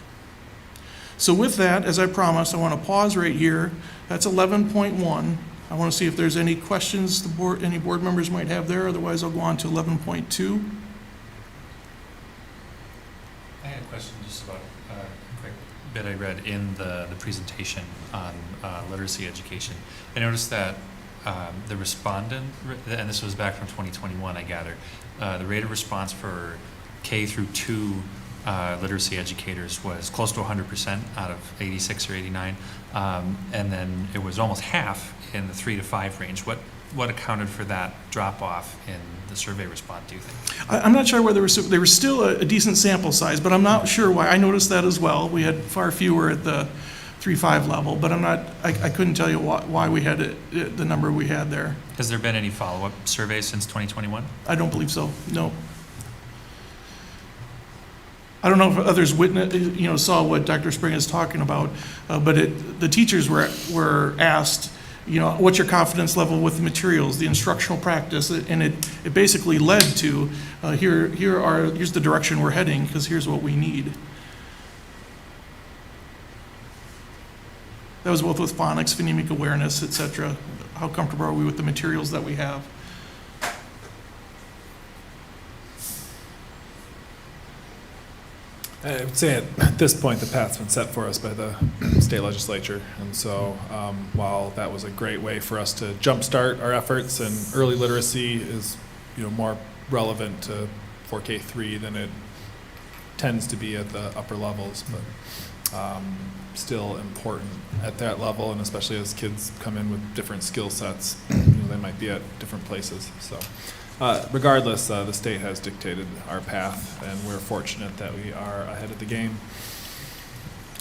So with that, as I promised, I want to pause right here. That's 11.1. I want to see if there's any questions any board members might have there. Otherwise, I'll go on to 11.2. I had a question just about a quick bit I read in the presentation on literacy education. I noticed that the respondent, and this was back from 2021, I gather, the rate of response for K through 2 literacy educators was close to 100% out of 86 or 89, and then it was almost half in the 3 to 5 range. What accounted for that drop off in the survey response, do you think? I'm not sure whether they were still a decent sample size, but I'm not sure why. I noticed that as well. We had far fewer at the 3-5 level, but I couldn't tell you why we had the number we had there. Has there been any follow-up surveys since 2021? I don't believe so, no. I don't know if others saw what Dr. Spring is talking about, but the teachers were asked, what's your confidence level with the materials, the instructional practice, and it basically led to here's the direction we're heading because here's what we need. That was both with phonics, phonemic awareness, etc. How comfortable are we with the materials that we have? I would say at this point, the path's been set for us by the state legislature. And so while that was a great way for us to jumpstart our efforts, and early literacy is more relevant to 4K3 than it tends to be at the upper levels, but still important at that level, and especially as kids come in with different skill sets, they might be at different places. So regardless, the state has dictated our path, and we're fortunate that we are ahead of the game.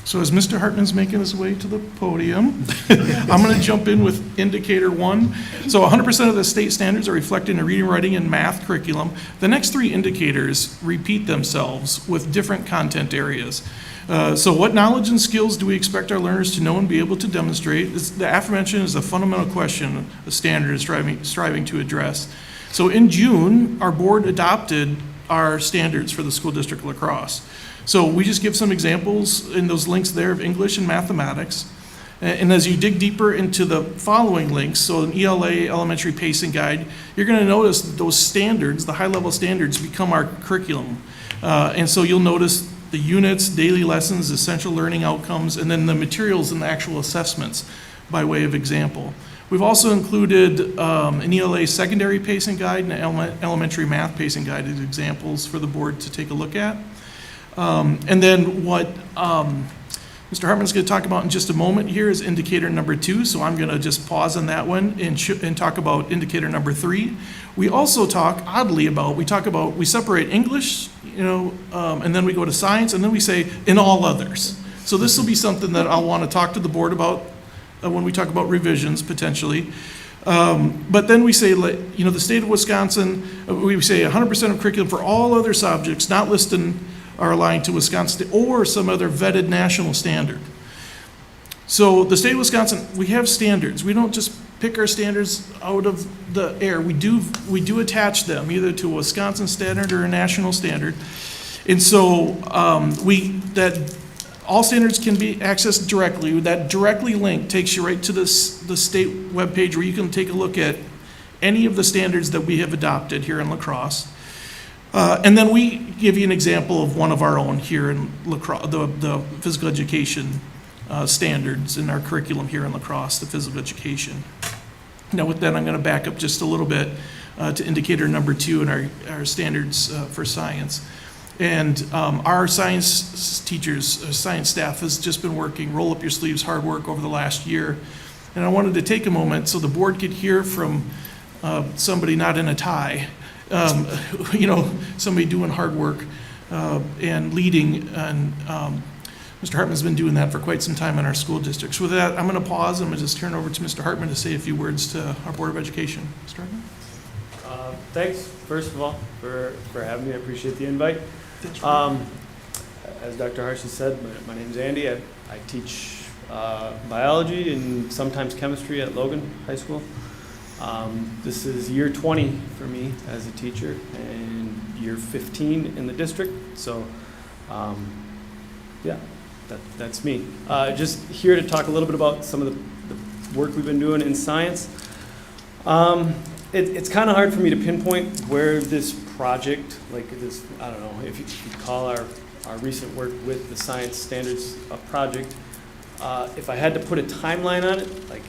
So as Mr. Hartman's making his way to the podium, I'm going to jump in with indicator 1. So 100% of the state standards are reflected in the reading, writing, and math curriculum. The next 3 indicators repeat themselves with different content areas. So what knowledge and skills do we expect our learners to know and be able to demonstrate? The aforementioned is a fundamental question the standard is striving to address. So in June, our board adopted our standards for the school district of La Crosse. So we just give some examples in those links there of English and mathematics. And as you dig deeper into the following links, so an ELA elementary pacing guide, you're going to notice that those standards, the high-level standards, become our curriculum. And so you'll notice the units, daily lessons, essential learning outcomes, and then the materials and the actual assessments by way of example. We've also included an ELA secondary pacing guide and an elementary math pacing guide as examples for the board to take a look at. And then what Mr. Hartman's going to talk about in just a moment here is indicator number 2, so I'm going to just pause on that one and talk about indicator number 3. We also talk, oddly, we separate English, and then we go to science, and then we say, in all others. So this will be something that I'll want to talk to the board about when we talk about revisions, potentially. But then we say, the state of Wisconsin, we say 100% of curriculum for all other subjects not listed are aligned to Wisconsin or some other vetted national standard. So the state of Wisconsin, we have standards. We don't just pick our standards out of the air. We do attach them either to a Wisconsin standard or a national standard. And so all standards can be accessed directly. That directly link takes you right to the state webpage where you can take a look at any of the standards that we have adopted here in La Crosse. And then we give you an example of one of our own here in La Crosse, the physical education standards in our curriculum here in La Crosse, the physical education. Now with that, I'm going to back up just a little bit to indicator number 2 in our standards for science. And our science teachers, science staff has just been working, roll up your sleeves, hard work over the last year. And I wanted to take a moment so the board could hear from somebody not in a tie, somebody doing hard work and leading. And Mr. Hartman's been doing that for quite some time in our school districts. With that, I'm going to pause. I'm going to just turn over to Mr. Hartman to say a few words to our Board of Education. Mr. Hartman? Thanks, first of all, for having me. I appreciate the invite. As Dr. Harsey said, my name's Andy. I teach biology and sometimes chemistry at Logan High School. This is year 20 for me as a teacher and year 15 in the district. So, yeah, that's me. Just here to talk a little bit about some of the work we've been doing in science. It's kind of hard for me to pinpoint where this project, like this, I don't know, if you call our recent work with the science standards a project, if I had to put a timeline on it, like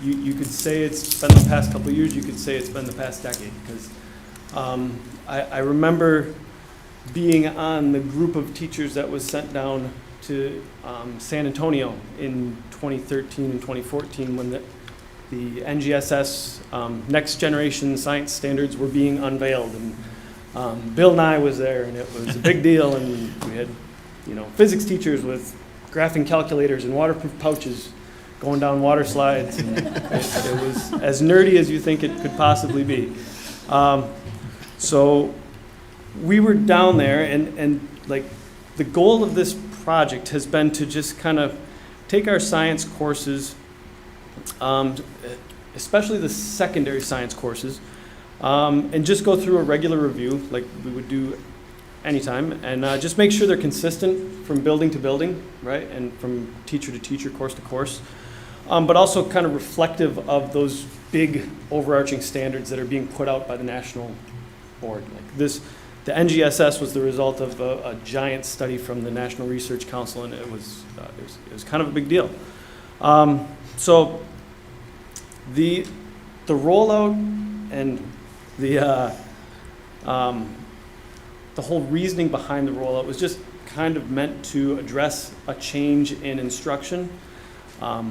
you could say it's been the past couple of years, you could say it's been the past decade, because I remember being on the group of teachers that was sent down to San Antonio in 2013 and 2014 when the NGSS Next Generation Science Standards were being unveiled, and Bill Nye was there, and it was a big deal, and we had, physics teachers with graphing calculators and waterproof pouches going down water slides, and it was as nerdy as you think it could possibly be. So we were down there, and like the goal of this project has been to just kind of take our science courses, especially the secondary science courses, and just go through a regular review like we would do anytime, and just make sure they're consistent from building to building, right, and from teacher to teacher, course to course, but also kind of reflective of those big overarching standards that are being put out by the national board. Like this, the NGSS was the result of a giant study from the National Research Council, and it was kind of a big deal. So the rollout and the whole reasoning behind the rollout was just kind of meant to address a change in instruction. The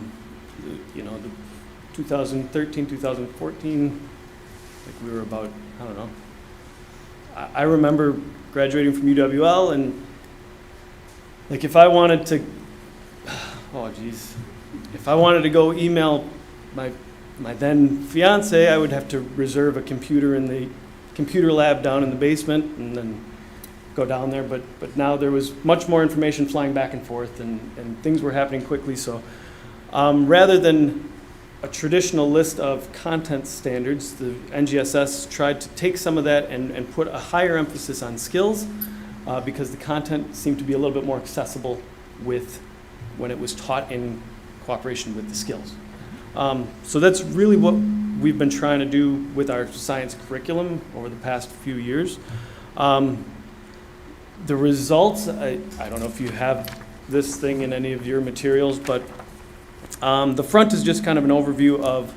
2013, 2014, like we were about, I don't know. I remember graduating from UWL, and like if I wanted to, if I wanted to go email my then fiance, I would have to reserve a computer in the computer lab down in the basement and then go down there. But now there was much more information flying back and forth, and things were happening quickly. So rather than a traditional list of content standards, the NGSS tried to take some of that and put a higher emphasis on skills because the content seemed to be a little bit more accessible when it was taught in cooperation with the skills. So that's really what we've been trying to do with our science curriculum over the past few years. The results, I don't know if you have this thing in any of your materials, but the front is just kind of an overview of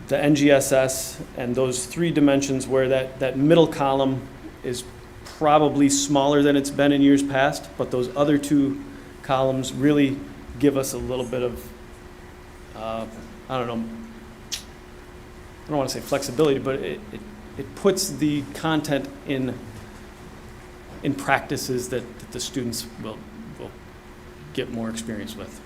the NGSS and those 3 dimensions where that middle column is probably smaller than it's been in years past, but those other 2 columns really give us a little bit of, I don't want to say flexibility, but it puts the content in practices that the students will get more experience with.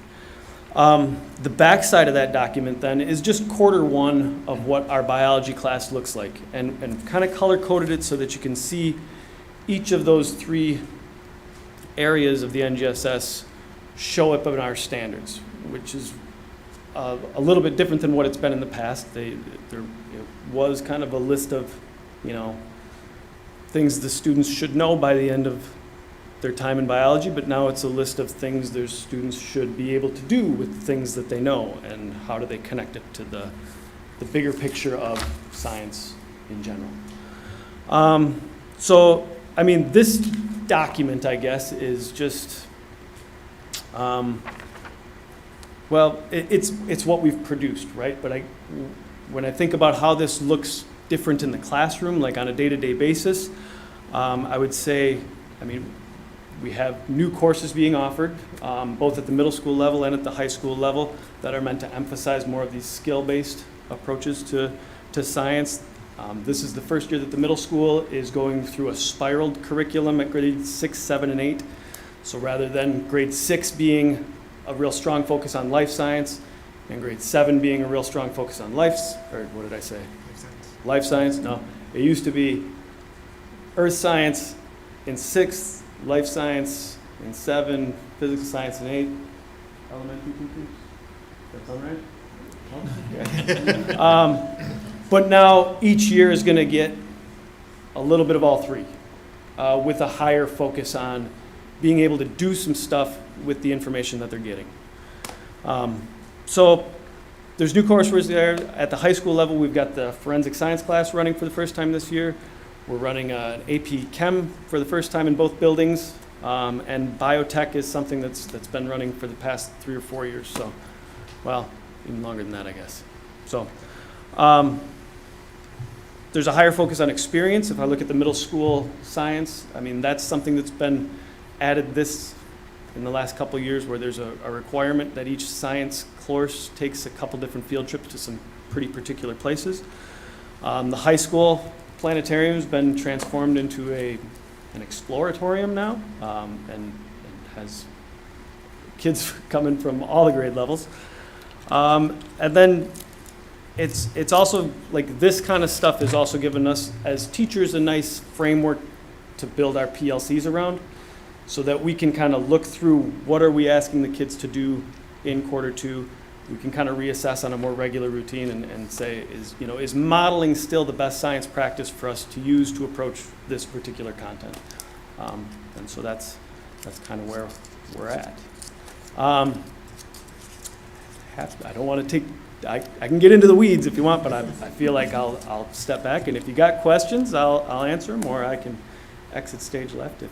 The back side of that document then is just quarter 1 of what our biology class looks like, and kind of color coded it so that you can see each of those 3 areas of the NGSS show up in our standards, which is a little bit different than what it's been in the past. There was kind of a list of, things the students should know by the end of their time in biology, but now it's a list of things their students should be able to do with the things that they know, and how do they connect it to the bigger picture of science in general. So, I mean, this document, I guess, is just, well, it's what we've produced, right? But when I think about how this looks different in the classroom, like on a day-to-day basis, I would say, I mean, we have new courses being offered, both at the middle school level and at the high school level, that are meant to emphasize more of these skill-based approaches to science. This is the first year that the middle school is going through a spiraled curriculum at grades 6, 7, and 8. So rather than grade 6 being a real strong focus on life science, and grade 7 being a real strong focus on life science, no. It used to be earth science in 6th, life science in 7, physical science in 8, elementary teachers. That sound right? Oh, okay. But now each year is going to get a little bit of all three, with a higher focus on being able to do some stuff with the information that they're getting. So there's new coursework there. At the high school level, we've got the forensic science class running for the first time this year. We're running an AP Chem for the first time in both buildings. And biotech is something that's been running for the past 3 or 4 years. So, well, even longer than that, I guess. So there's a higher focus on experience. If I look at the middle school science, I mean, that's something that's been added this in the last couple of years, where there's a requirement that each science course takes a couple different field trips to some pretty particular places. The high school planetarium has been transformed into an exploratorium now, and has kids coming from all the grade levels. And then it's also, like, this kind of stuff has also given us as teachers a nice framework to build our PLCs around, so that we can kind of look through what are we asking the kids to do in quarter 2. We can kind of reassess on a more regular routine and say, is modeling still the best science practice for us to use to approach this particular content? And so that's kind of where we're at. I don't want to take, I can get into the weeds if you want, but I feel like I'll step back, and if you got questions, I'll answer them, or I can exit stage left if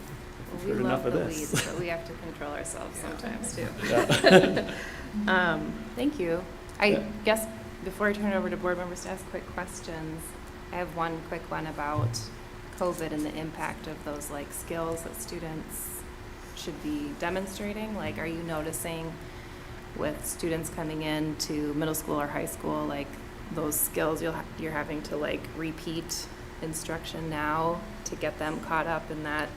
We you've heard love enough of the this. weeds, but we have to control ourselves sometimes too. Yeah. Thank you. I Yeah. guess before I turn it over to board members to ask quick questions, I have one quick one about COVID and the impact of those like skills that students should be demonstrating. Like, are you noticing with students coming in to middle school or high school, like those skills you're having to like repeat instruction now to get them caught up in that?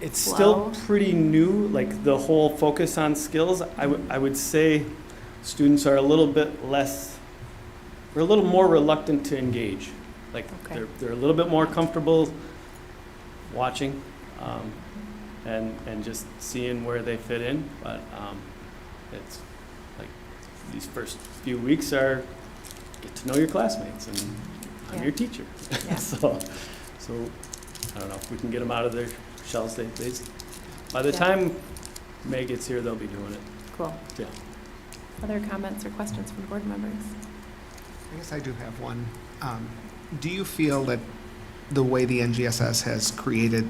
It's flow? still pretty new, like the whole focus on skills. I would say students are a little bit less, we're a little more reluctant to engage. Like, Okay. they're a little bit more comfortable watching, and just seeing where they fit in. But it's like these first few weeks are get to know your classmates, and I'm Yeah. your teacher. Yeah. So I don't know if we can get them out of their shells. They by the Yeah. time May gets here, they'll be doing it. Cool. Yeah. Other comments or questions from board members? I guess I do have one. Do you feel that the way the NGSS has created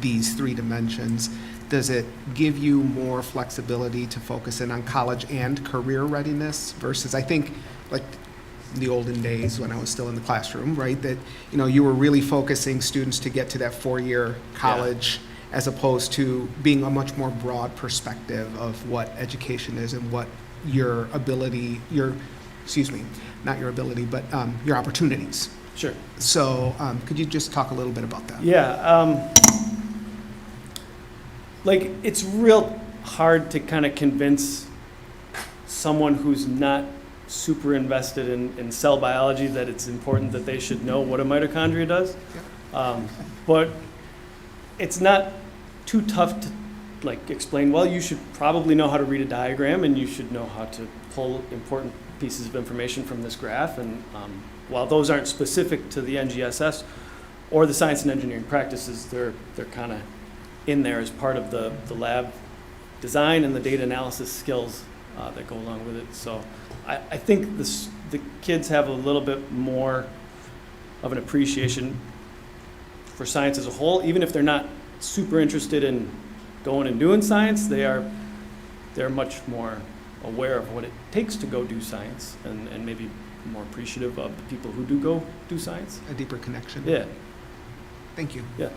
these 3 dimensions, does it give you more flexibility to focus in on college and career readiness versus, I think, like in the olden days when I was still in the classroom, right, that, you were really focusing students to get to that 4-year college, as opposed to being a much more broad perspective of what education is and what your ability, not your ability, but your opportunities. Sure. So could you just talk a little bit about that? Yeah. Like, it's real hard to kind of convince someone who's not super invested in cell biology that it's important that they should know what a mitochondria does. But it's not too tough to like explain, well, you should probably know how to read a diagram, and you should know how to pull important pieces of information from this graph. And while those aren't specific to the NGSS or the science and engineering practices, they're kind of in there as part of the lab design and the data analysis skills that go along with it. So I think the kids have a little bit more of an appreciation for science as a whole, even if they're not super interested in going and doing science. They're much more aware of what it takes to go do science, and maybe more appreciative of the people who do go do science. A deeper connection. Yeah. Thank you. Yeah.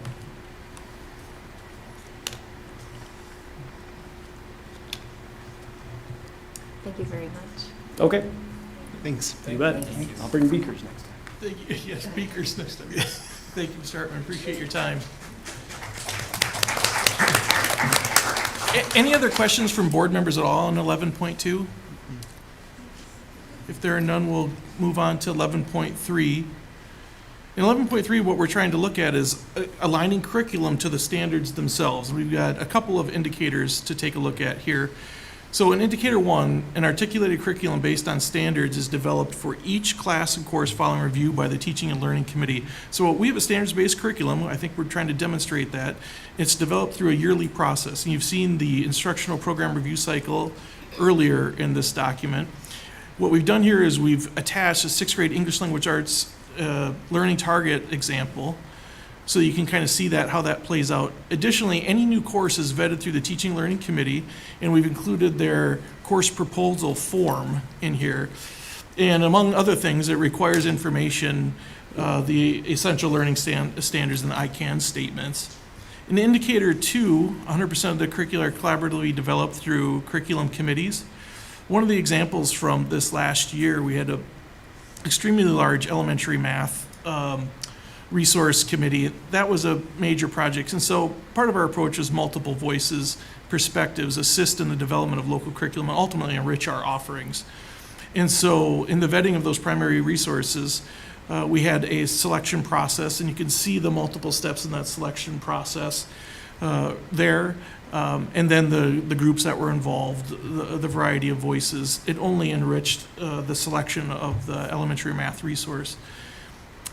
Thank you very much. Okay. Thanks. You bet. I'll bring beakers next time. Thank you. Yes, speakers next time. Thank you, Mr. Hartman. Appreciate your time. Any other questions from board members at all on 11.2? If there are none, we'll move on to 11.3. In 11.3, what we're trying to look at is aligning curriculum to the standards themselves. We've got a couple of indicators to take a look at here. So in indicator 1, an articulated curriculum based on standards is developed for each class and course following review by the Teaching and Learning Committee. So we have a standards-based curriculum. I think we're trying to demonstrate that. It's developed through a yearly process. And you've seen the instructional program review cycle earlier in this document. What we've done here is we've attached a 6th grade English Language Arts learning target example, so you can kind of see that, how that plays out. Additionally, any new course is vetted through the Teaching and Learning Committee, and we've included their course proposal form in here. And among other things, it requires information, the essential learning standards and the ICANN statements. In indicator 2, 100% of the curricula are collaboratively developed through curriculum committees. One of the examples from this last year, we had an extremely large elementary math resource committee. That was a major project. And so part of our approach was multiple voices, perspectives, assist in the development of local curriculum, and ultimately enrich our offerings. And so in the vetting of those primary resources, we had a selection process, and you can see the multiple steps in that selection process there. And then the groups that were involved, the variety of voices. It only enriched the selection of the elementary math resource.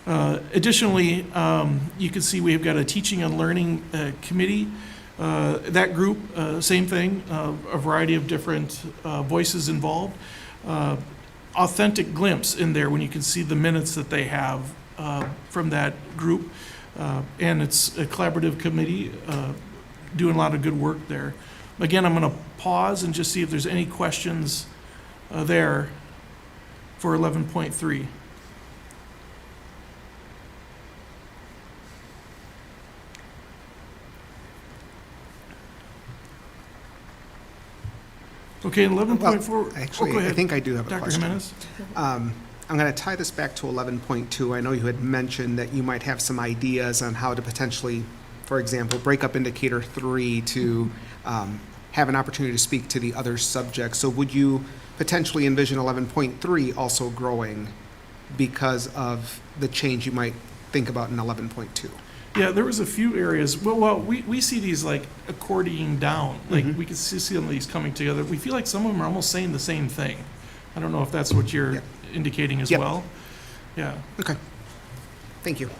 Additionally, you can see we've got a teaching and learning committee. That group, same thing, a variety of different voices involved. Authentic glimpse in there when you can see the minutes that they have from that group. And it's a collaborative committee doing a lot of good work there. Again, I'm going to pause and just see if there's any questions there for 11.3. Okay, 11.4. Well, actually, go ahead. I think I do have a Dr. question. Jimenez? I'm going to tie this back to 11.2. I know you had mentioned that you might have some ideas on how to potentially, for example, break up indicator 3 to have an opportunity to speak to the other subjects. So would you potentially envision 11.3 also growing because of the change you might think about in 11.2? Yeah, there was a few areas. Well, we see these like accordioning down. Like we can see some of these coming together. We feel like some of them are almost saying the same thing. I don't know if that's what you're indicating as well. Yeah. Okay. Thank you.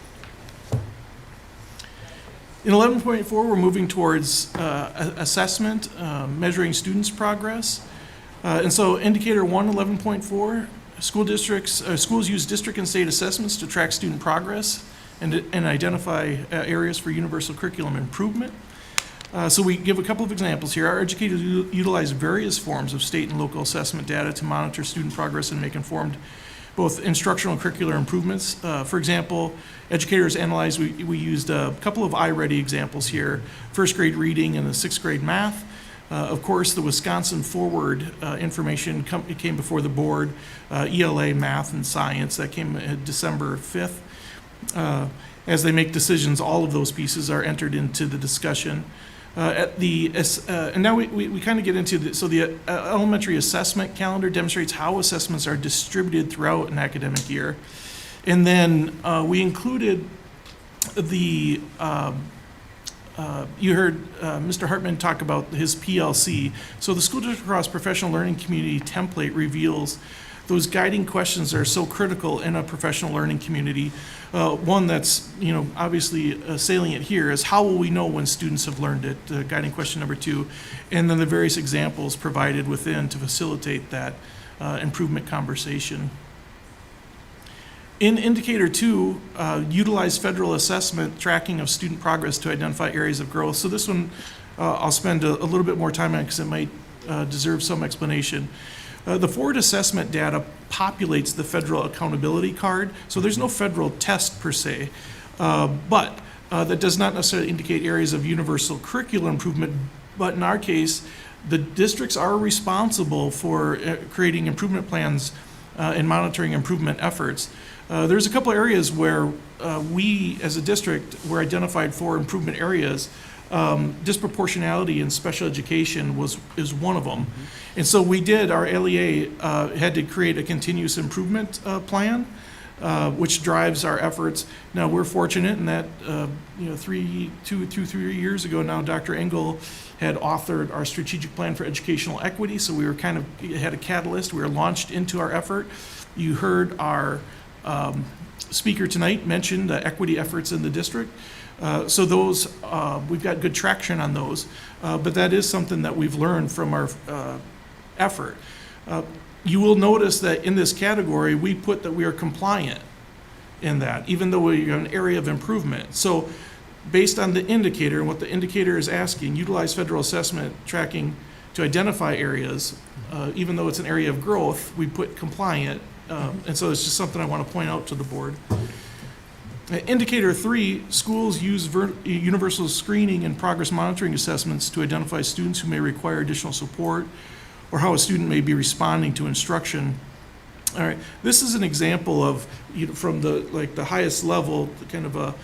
In 11.4, we're moving towards assessment, measuring students' progress. And so indicator 1, 11.4, schools use district and state assessments to track student progress and identify areas for universal curriculum improvement. So we give a couple of examples here. Our educators utilize various forms of state and local assessment data to monitor student progress and make informed both instructional and curricular improvements. For example, educators analyzed, we used a couple of iReady examples here, 1st grade reading and the 6th grade math. Of course, the Wisconsin Forward information came before the board, ELA math and science, that came December 5th. As they make decisions, all of those pieces are entered into the discussion. And now we kind of get into the elementary assessment calendar demonstrates how assessments are distributed throughout an academic year. And then we included the You heard Mr. Hartman talk about his PLC. So the School District Crosse Professional Learning Community template reveals those guiding questions that are so critical in a professional learning community. One that's, obviously salient here is how will we know when students have learned it, guiding question number 2, and then the various examples provided within to facilitate that improvement conversation. In indicator 2, utilize federal assessment tracking of student progress to identify areas of growth. So this one I'll spend a little bit more time on because it might deserve some explanation. The forward assessment data populates the federal accountability card. So there's no federal test per se, but that does not necessarily indicate areas of universal curricular improvement. But in our case, the districts are responsible for creating improvement plans and monitoring improvement efforts. There's a couple areas where we, as a district, were identified for improvement areas. Disproportionality in special education is one of them. And so we did, our LEA had to create a continuous improvement plan, which drives our efforts. Now, we're fortunate in that, 3 years ago now, Dr. Engel had authored our strategic plan for educational equity, so we were had a catalyst. We were launched into our effort. You heard our speaker tonight mention the equity efforts in the district. So those, we've got good traction on those, but that is something that we've learned from our effort. You will notice that in this category, we put that we are compliant in that, even though we're an area of improvement. So based on the indicator and what the indicator is asking, utilize federal assessment tracking to identify areas, even though it's an area of growth, we put compliant. And so it's just something I want to point out to the board. Indicator 3, schools use universal screening and progress monitoring assessments to identify students who may require additional support or how a student may be responding to instruction. All right, this is an example of, from the highest level, kind of a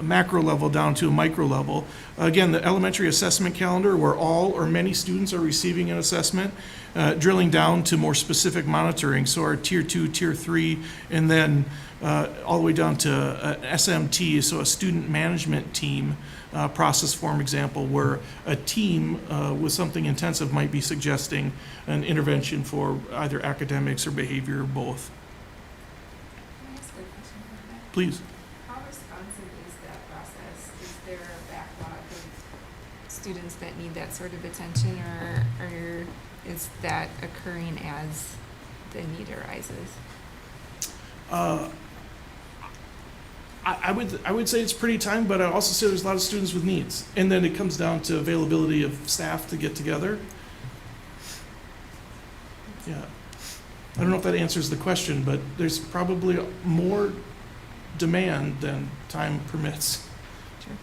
macro level down to a micro level. Again, the elementary assessment calendar where all or many students are receiving an assessment, drilling down to more specific monitoring. So our tier 2, tier 3, and then all the way down to SMT, so a student management team process form example where a team with something intensive might be suggesting an intervention for either academics or behavior or both. Can I ask a question about that? Please. How responsive is that process? Is there a backlog of students that need that sort of attention, or is that occurring as the need arises? I would say it's pretty time, but I also say there's a lot of students with needs. And then it comes down to availability of staff to get together. Yeah. I don't know if that answers the question, but there's probably more demand than time permits. Sure.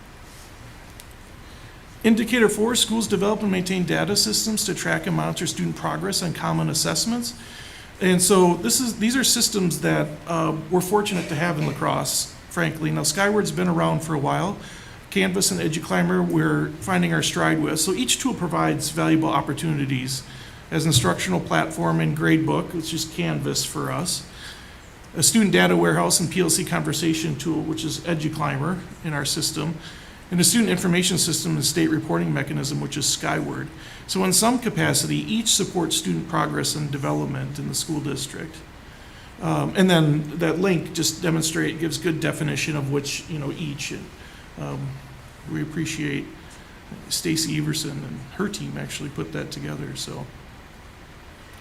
Indicator 4, schools develop and maintain data systems to track and monitor student progress on common assessments. And so these are systems that we're fortunate to have in La Crosse, frankly. Now, Skyward's been around for a while. Canvas and EduClimber, we're finding our stride with. So each tool provides valuable opportunities as an instructional platform and gradebook, which is Canvas for us, a student data warehouse and PLC conversation tool, which is EduClimber in our system, and a student information system and state reporting mechanism, which is Skyward. So in some capacity, each supports student progress and development in the school district. And then that link just gives good definition of which, each. We appreciate Stacy Everson and her team actually put that together. So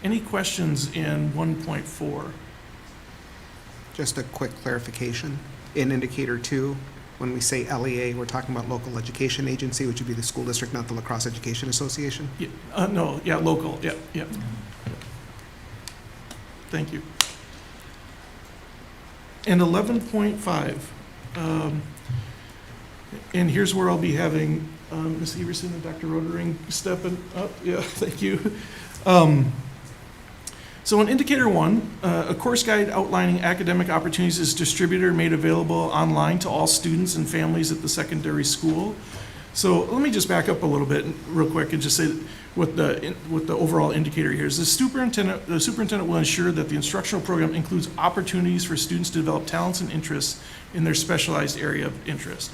any questions in 1.4? Just a quick clarification. In indicator 2, when we say LEA, we're talking about local education agency, which would be the school district, not the La Crosse Education Association? Yeah, local, yeah. Thank you. And 11.5, and here's where I'll be having Ms. Everson and Dr. Rodering stepping up. Yeah, thank you. So in indicator 1, a course guide outlining academic opportunities is distributed or made available online to all students and families at the secondary school. So let me just back up a little bit real quick and just say what the overall indicator here is. The superintendent will ensure that the instructional program includes opportunities for students to develop talents and interests in their specialized area of interest.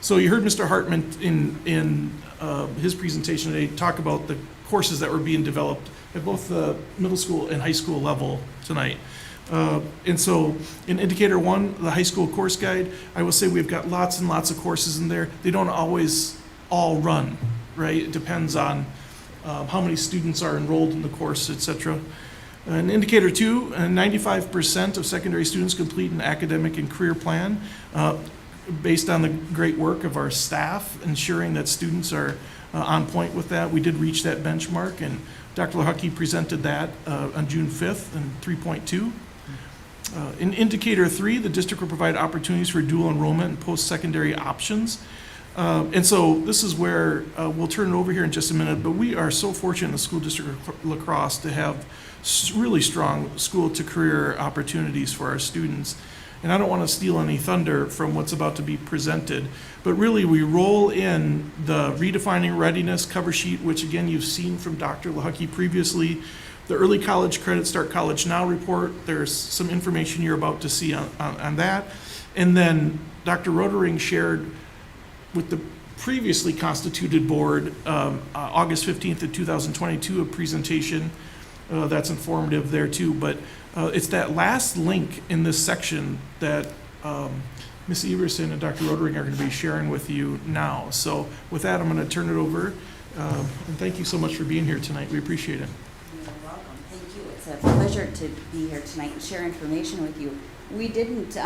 So you heard Mr. Hartman in his presentation today talk about the courses that were being developed at both the middle school and high school level tonight. And so in Indicator 1, the high school course guide, I will say we've got lots and lots of courses in there. They don't always all run, right? It depends on how many students are enrolled in the course, et cetera. In Indicator 2, 95% of secondary students complete an academic and career plan based on the great work of our staff, ensuring that students are on point with that. We did reach that benchmark, and Dr. Lahaki presented that on June 5th in 3.2. In Indicator 3, the district will provide opportunities for dual enrollment and post-secondary options. And so this is where we'll turn it over here in just a minute, but we are so fortunate in the school district of La Crosse to have really strong school-to-career opportunities for our students. And I don't want to steal any thunder from what's about to be presented, but really we roll in the Redefining Readiness cover sheet, which again you've seen from Dr. Lahaki previously, the Early College Credit Start College Now report. There's some information you're about to see on that. And then Dr. Rodering shared with the previously constituted board, August 15th of 2022, a presentation that's informative there too. But it's that last link in this section that Ms. Everson and Dr. Rodering are going to be sharing with you now. So with that, I'm going to turn it over. And thank you so much for being here tonight. We appreciate it. You're welcome. Thank you. It's a pleasure to be here tonight and share information with you. We didn't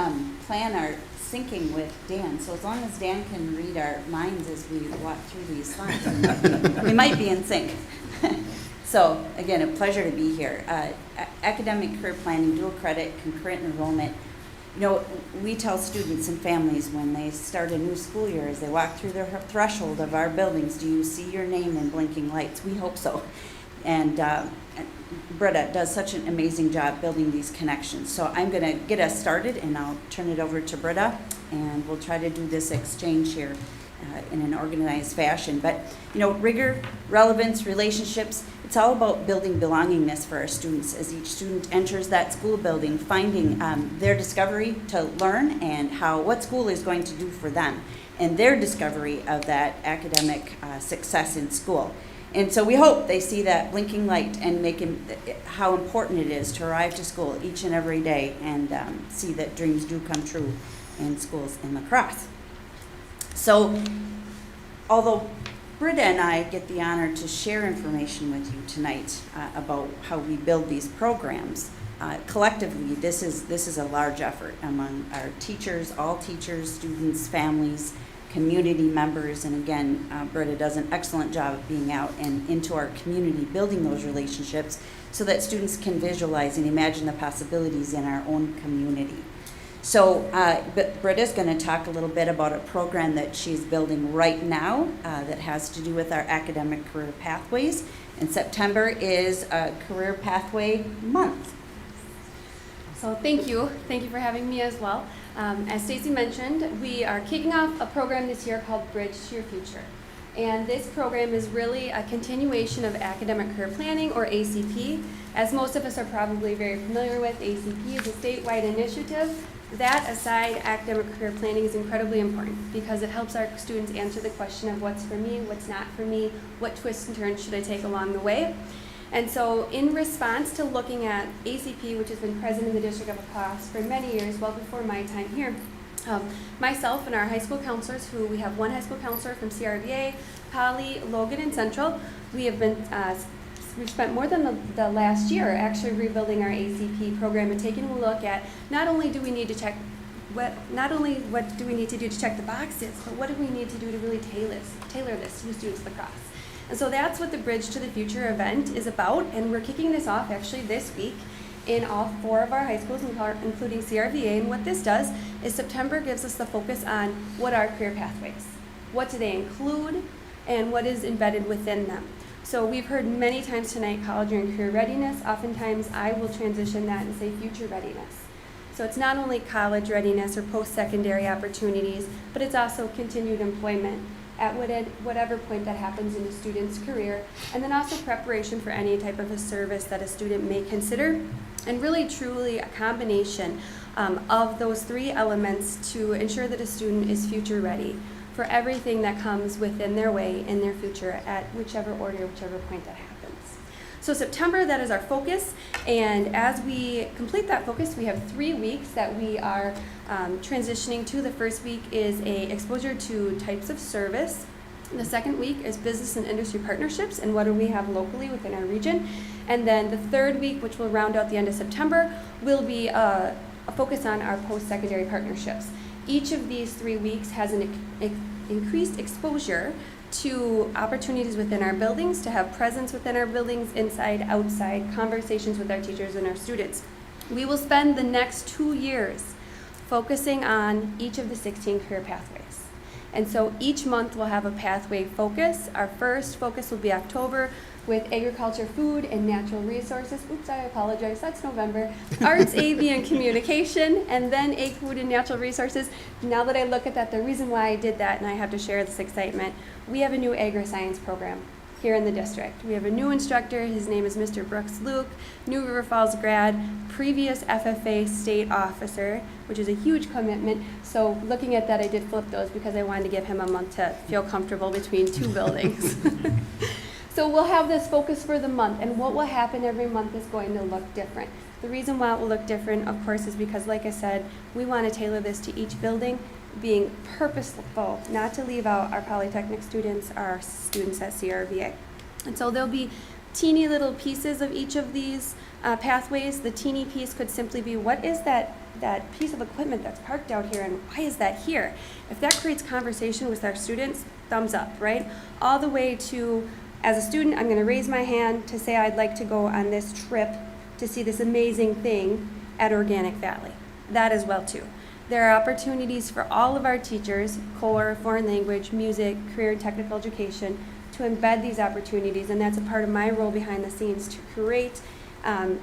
plan our syncing with Dan, so as long as Dan can read our minds as we walk through these slides, we might be in sync. So again, a pleasure to be here. Academic career planning, dual credit, concurrent enrollment. You know, we tell students and families when they start a new school year, as they walk through the threshold of our buildings, do you see your name in blinking lights? We hope so. And Britta does such an amazing job building these connections. So I'm going to get us started, and I'll turn it over to Britta, and we'll try to do this exchange here in an organized fashion. But, you know, rigor, relevance, relationships, it's all about building belongingness for our students as each student enters that school building, finding their discovery to learn and what school is going to do for them, and their discovery of that academic success in school. And so we hope they see that blinking light and how important it is to arrive to school each and every day and see that dreams do come true in schools in La Crosse. So, although Britta and I get the honor to share information with you tonight about how we build these programs, collectively this is a large effort among our teachers, all teachers, students, families, community members, and again, Britta does an excellent job of being out and into our community, building those relationships so that students can visualize and imagine the possibilities in our own community. So Britta's going to talk a little bit about a program that she's building right now that has to do with our academic career pathways. And September is Career Pathway Month. So thank you for having me as well. As Stacy mentioned, we are kicking off a program this year called Bridge to Your Future. And this program is really a continuation of Academic Career Planning, or ACP. As most of us are probably very familiar with, ACP is a statewide initiative. That aside, academic career planning is incredibly important because it helps our students answer the question of what's for me, what's not for me, what twists and turns should I take along the way. And so in response to looking at ACP, which has been present in the District of La Crosse for many years, well before my time here, myself and our high school counselors, who we have one high school counselor from CRVA, Polly, Logan, and Central, we've spent more than the last year actually rebuilding our ACP program and taking a look at not only what do we need to do to check the boxes, but what do we need to do to really tailor this to the students of La Crosse. And so that's what the Bridge to the Future event is about, and we're kicking this off actually this week in all 4 of our high schools, including CRVA. And what this does is September gives us the focus on what are career pathways, what do they include, and what is embedded within them. So we've heard many times tonight college and career readiness. Oftentimes I will transition that and say future readiness. So it's not only college readiness or post-secondary opportunities, but it's also continued employment at whatever point that happens in a student's career, and then also preparation for any type of a service that a student may consider, and really truly a combination of those 3 elements to ensure that a student is future ready. for everything that comes within their way in their future at whichever order, whichever point that happens. So September, that is our focus, and as we complete that focus, we have 3 weeks that we are transitioning to. The first week is a exposure to types of service. The second week is business and industry partnerships and what do we have locally within our region. And then the third week, which will round out the end of September, will be a focus on our post-secondary partnerships. Each of these 3 weeks has an increased exposure to opportunities within our buildings, to have presence within our buildings, inside, outside, conversations with our teachers and our students. We will spend the next 2 years focusing on each of the 16 career pathways. And so each month we'll have a pathway focus. Our first focus will be October with agriculture, food, and natural resources. Oops, I apologize, that's November. Arts, AV, and communication, and then ag, food, and natural resources. Now that I look at that, the reason why I did that, and I have to share this excitement, we have a new agri-science program here in the district. We have a new instructor, his name is Mr. Brooks Luke, New River Falls grad, previous FFA state officer, which is a huge commitment. So looking at that, I did flip those because I wanted to give him a month to feel comfortable between 2 buildings. So we'll have this focus for the month, and what will happen every month is going to look different. The reason why it will look different, of course, is because, like I said, we want to tailor this to each building, being purposeful, not to leave out our Polytechnic students, our students at CRVA. And so there'll be teeny little pieces of each of these pathways. The teeny piece could simply be, what is that piece of equipment that's parked out here, and why is that here? If that creates conversation with our students, thumbs up, right? All the way to, as a student, I'm going to raise my hand to say I'd like to go on this trip to see this amazing thing at Organic Valley. That as well, too. There are opportunities for all of our teachers, core, foreign language, music, career and technical education, to embed these opportunities, and that's a part of my role behind the scenes, to create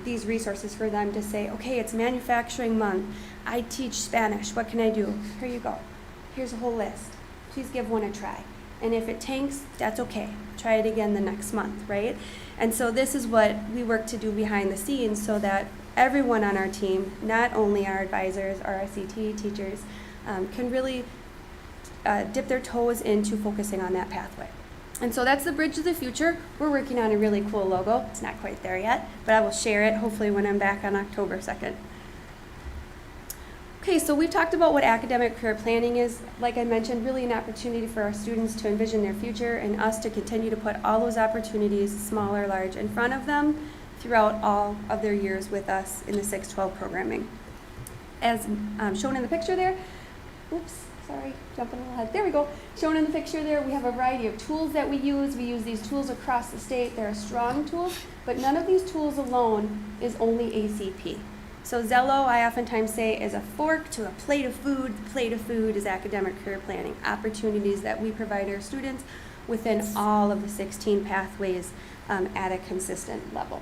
these resources for them to say, okay, it's manufacturing month. I teach Spanish. What can I do? Here you go. Here's a whole list. Please give one a try. And if it tanks, that's okay. Try it again the next month, right? And so this is what we work to do behind the scenes so that everyone on our team, not only our advisors or our CTE teachers, can really dip their toes into focusing on that pathway. And so that's the Bridge to the Future. We're working on a really cool logo. It's not quite there yet, but I will share it hopefully when I'm back on October 2nd. Okay, so we've talked about what academic career planning is. Like I mentioned, really an opportunity for our students to envision their future and us to continue to put all those opportunities, small or large, in front of them throughout all of their years with us in the 612 programming. As shown in the picture there, oops, sorry, jumping a little ahead. There we go. Shown in the picture there, we have a variety of tools that we use. We use these tools across the state. They're strong tools, but none of these tools alone is only ACP. So Zello, I oftentimes say, is a fork to a plate of food. The plate of food is academic career planning, opportunities that we provide our students within all of the 16 pathways at a consistent level.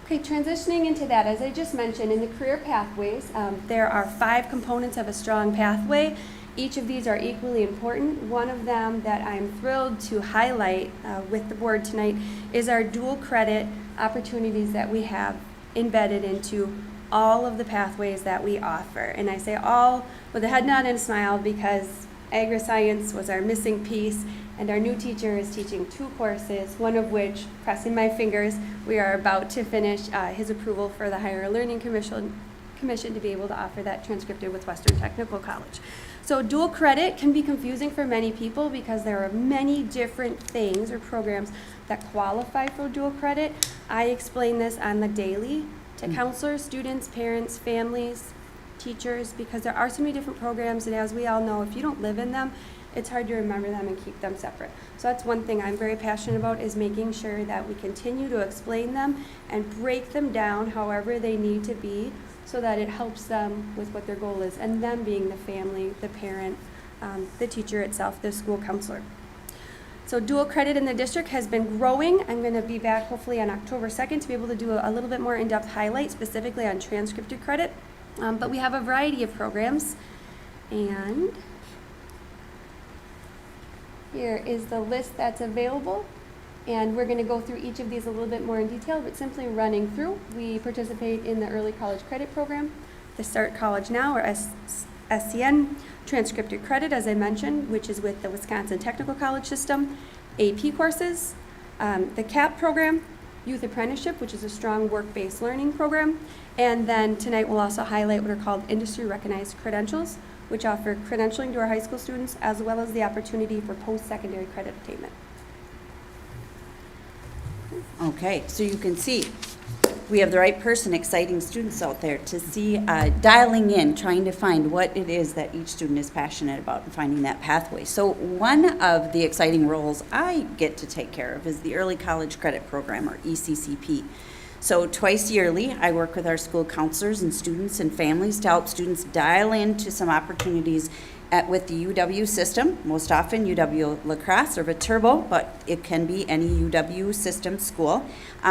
Okay, transitioning into that, as I just mentioned, in the career pathways, there are 5 components of a strong pathway. Each of these are equally important. One of them that I'm thrilled to highlight with the board tonight is our dual credit opportunities that we have embedded into all of the pathways that we offer. And I say all with a head nod and a smile because agri-science was our missing piece, and our new teacher is teaching 2 courses, one of which, crossing my fingers, we are about to finish his approval for the Higher Learning Commission to be able to offer that transcripted with Western Technical College. So dual credit can be confusing for many people because there are many different things or programs that qualify for dual credit. I explain this on the daily to counselors, students, parents, families, teachers, because there are so many different programs, and as we all know, if you don't live in them, it's hard to remember them and keep them separate. So that's one thing I'm very passionate about, is making sure that we continue to explain them and break them down however they need to be so that it helps them with what their goal is, and them being the family, the parent, the teacher itself, the school counselor. So dual credit in the district has been growing. I'm going to be back hopefully on October 2nd to be able to do a little bit more in-depth highlight specifically on transcripted credit. But we have a variety of programs, and here is the list that's available. And we're going to go through each of these a little bit more in detail, but simply running through. We participate in the Early College Credit Program, the Start College Now, or SCN, transcripted credit, as I mentioned, which is with the Wisconsin Technical College System, AP courses, the CAP program, Youth Apprenticeship, which is a strong work-based learning program, and then tonight we'll also highlight what are called industry-recognized credentials, which offer credentialing to our high school students, as well as the opportunity for post-secondary credit attainment. Okay, so you can see we have the right person exciting students out there to see, dialing in, trying to find what it is that each student is passionate about and finding that pathway. So one of the exciting roles I get to take care of is the Early College Credit Program, or ECCP. So twice yearly, I work with our school counselors and students and families to help students dial into some opportunities with the UW system, most often UW-La Crosse or Viterbo, but it can be any UW system school.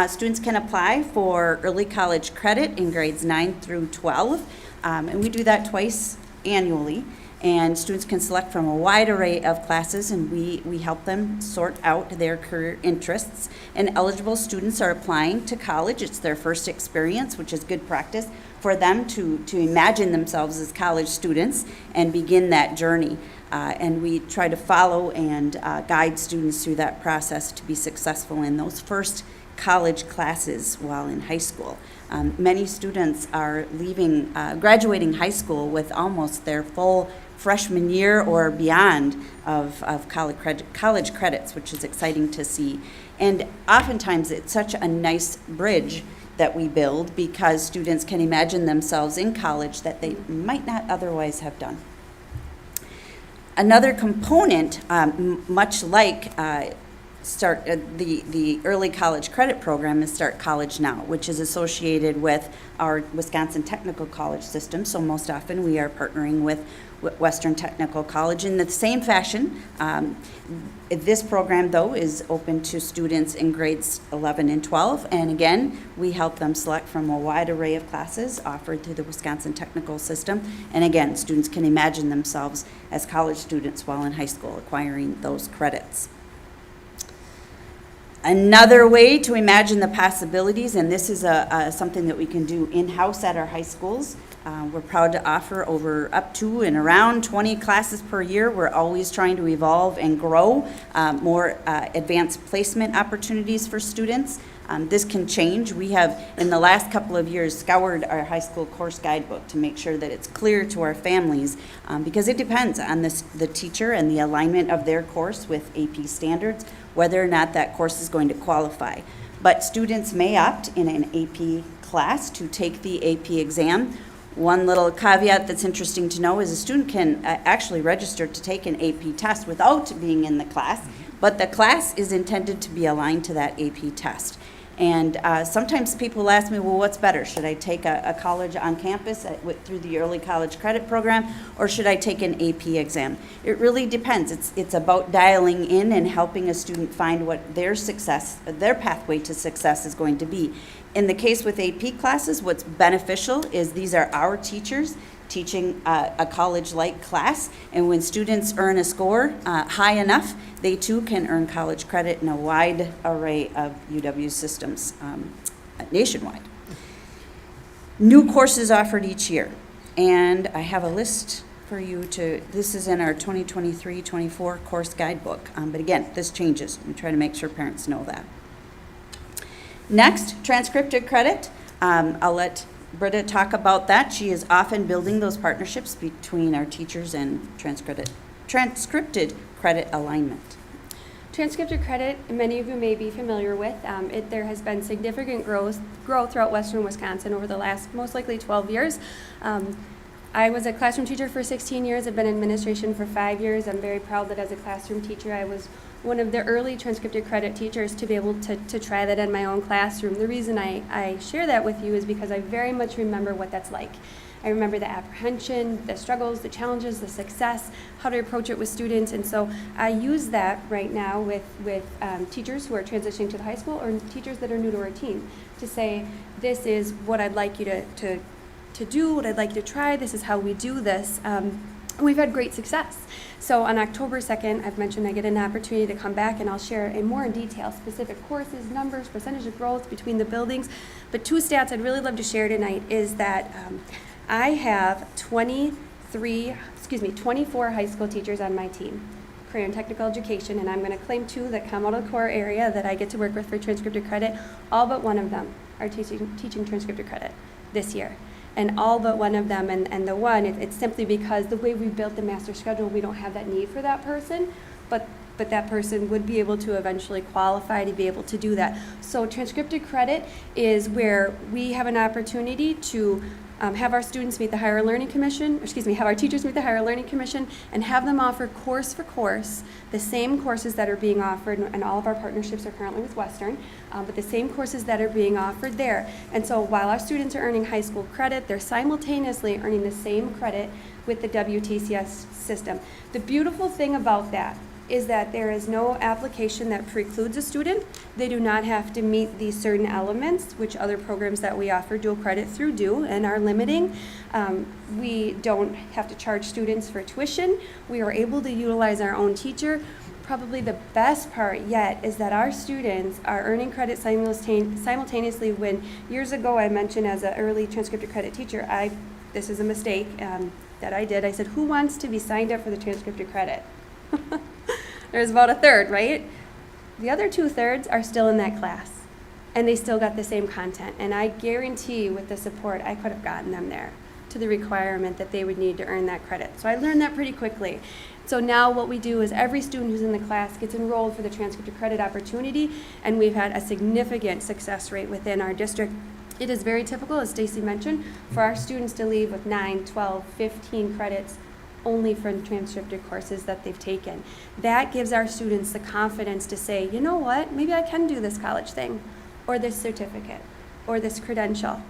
Students can apply for early college credit in grades 9 through 12, and we do that twice annually. And students can select from a wide array of classes, and we help them sort out their career interests. And eligible students are applying to college. It's their first experience, which is good practice for them to imagine themselves as college students and begin that journey. And we try to follow and guide students through that process to be successful in those first college classes while in high school. Many students are graduating high school with almost their full freshman year or beyond of college credits, which is exciting to see. And oftentimes it's such a nice bridge that we build because students can imagine themselves in college that they might not otherwise have done. Another component, much like the early college credit program, is Start College Now, which is associated with our Wisconsin Technical College system. So most often we are partnering with Western Technical College in the same fashion. This program, though, is open to students in grades 11 and 12. And again, we help them select from a wide array of classes offered through the Wisconsin Technical System. And again, students can imagine themselves as college students while in high school, acquiring those credits. Another way to imagine the possibilities, and this is something that we can do in-house at our high schools. We're proud to offer up to and around 20 classes per year. We're always trying to evolve and grow more advanced placement opportunities for students. This can change. We have, in the last couple of years, scoured our high school course guidebook to make sure that it's clear to our families, because it depends on the teacher and the alignment of their course with AP standards, whether or not that course is going to qualify. But students may opt in an AP class to take the AP exam. One little caveat that's interesting to know is a student can actually register to take an AP test without being in the class, but the class is intended to be aligned to that AP test. And sometimes people ask me, well, what's better? Should I take a college on campus through the early college credit program, or should I take an AP exam? It really depends. It's about dialing in and helping a student find what their pathway to success is going to be. In the case with AP classes, what's beneficial is these are our teachers teaching a college-like class, and when students earn a score high enough, they too can earn college credit in a wide array of UW systems nationwide. New courses offered each year, and I have a list for you this is in our 2023-24 course guidebook, but again, this changes. We try to make sure parents know that. Next, transcripted credit. I'll let Britta talk about that. She is often building those partnerships between our teachers and transcripted credit alignment. Transcripted credit, many of you may be familiar with. There has been significant growth throughout Western Wisconsin over the last most likely 12 years. I was a classroom teacher for 16 years. I've been in administration for 5 years. I'm very proud that as a classroom teacher, I was one of the early transcripted credit teachers to be able to try that in my own classroom. The reason I share that with you is because I very much remember what that's like. I remember the apprehension, the struggles, the challenges, the success, how to approach it with students. And so I use that right now with teachers who are transitioning to the high school or teachers that are new to our team to say, this is what I'd like you to do, what I'd like you to try, this is how we do this. We've had great success. So on October 2nd, I've mentioned I get an opportunity to come back and I'll share in more detail specific courses, numbers, percentage of growth between the buildings. But two stats I'd really love to share tonight is that I have 23 24 high school teachers on my team, career and technical education, and I'm going to claim 2 that come out of the core area that I get to work with for transcripted credit. All but one of them are teaching transcripted credit this year. And all but one of them, and the one, it's simply because the way we built the master schedule, we don't have that need for that person, but that person would be able to eventually qualify to be able to do that. So transcripted credit is where we have an opportunity to have our students meet the Higher Learning Commission, have our teachers meet the Higher Learning Commission and have them offer course for course the same courses that are being offered, and all of our partnerships are currently with Western, but the same courses that are being offered there. And so while our students are earning high school credit, they're simultaneously earning the same credit with the WTCS system. The beautiful thing about that is that there is no application that precludes a student. They do not have to meet these certain elements, which other programs that we offer dual credit through do and are limiting. We don't have to charge students for tuition. We are able to utilize our own teacher. Probably the best part yet is that our students are earning credit simultaneously. When years ago I mentioned as an early transcripted credit teacher, this is a mistake that I did. I said, who wants to be signed up for the transcripted credit? There's about a third, right? The other 2/3 are still in that class, and they still got the same content. And I guarantee with the support, I could have gotten them there to the requirement that they would need to earn that credit. So I learned that pretty quickly. So now what we do is every student who's in the class gets enrolled for the transcripted credit opportunity, and we've had a significant success rate within our district. It is very typical, as Stacy mentioned, for our students to leave with 9, 12, 15 credits only from transcripted courses that they've taken. That gives our students the confidence to say, you know what, maybe I can do this college thing, or this certificate, or this credential,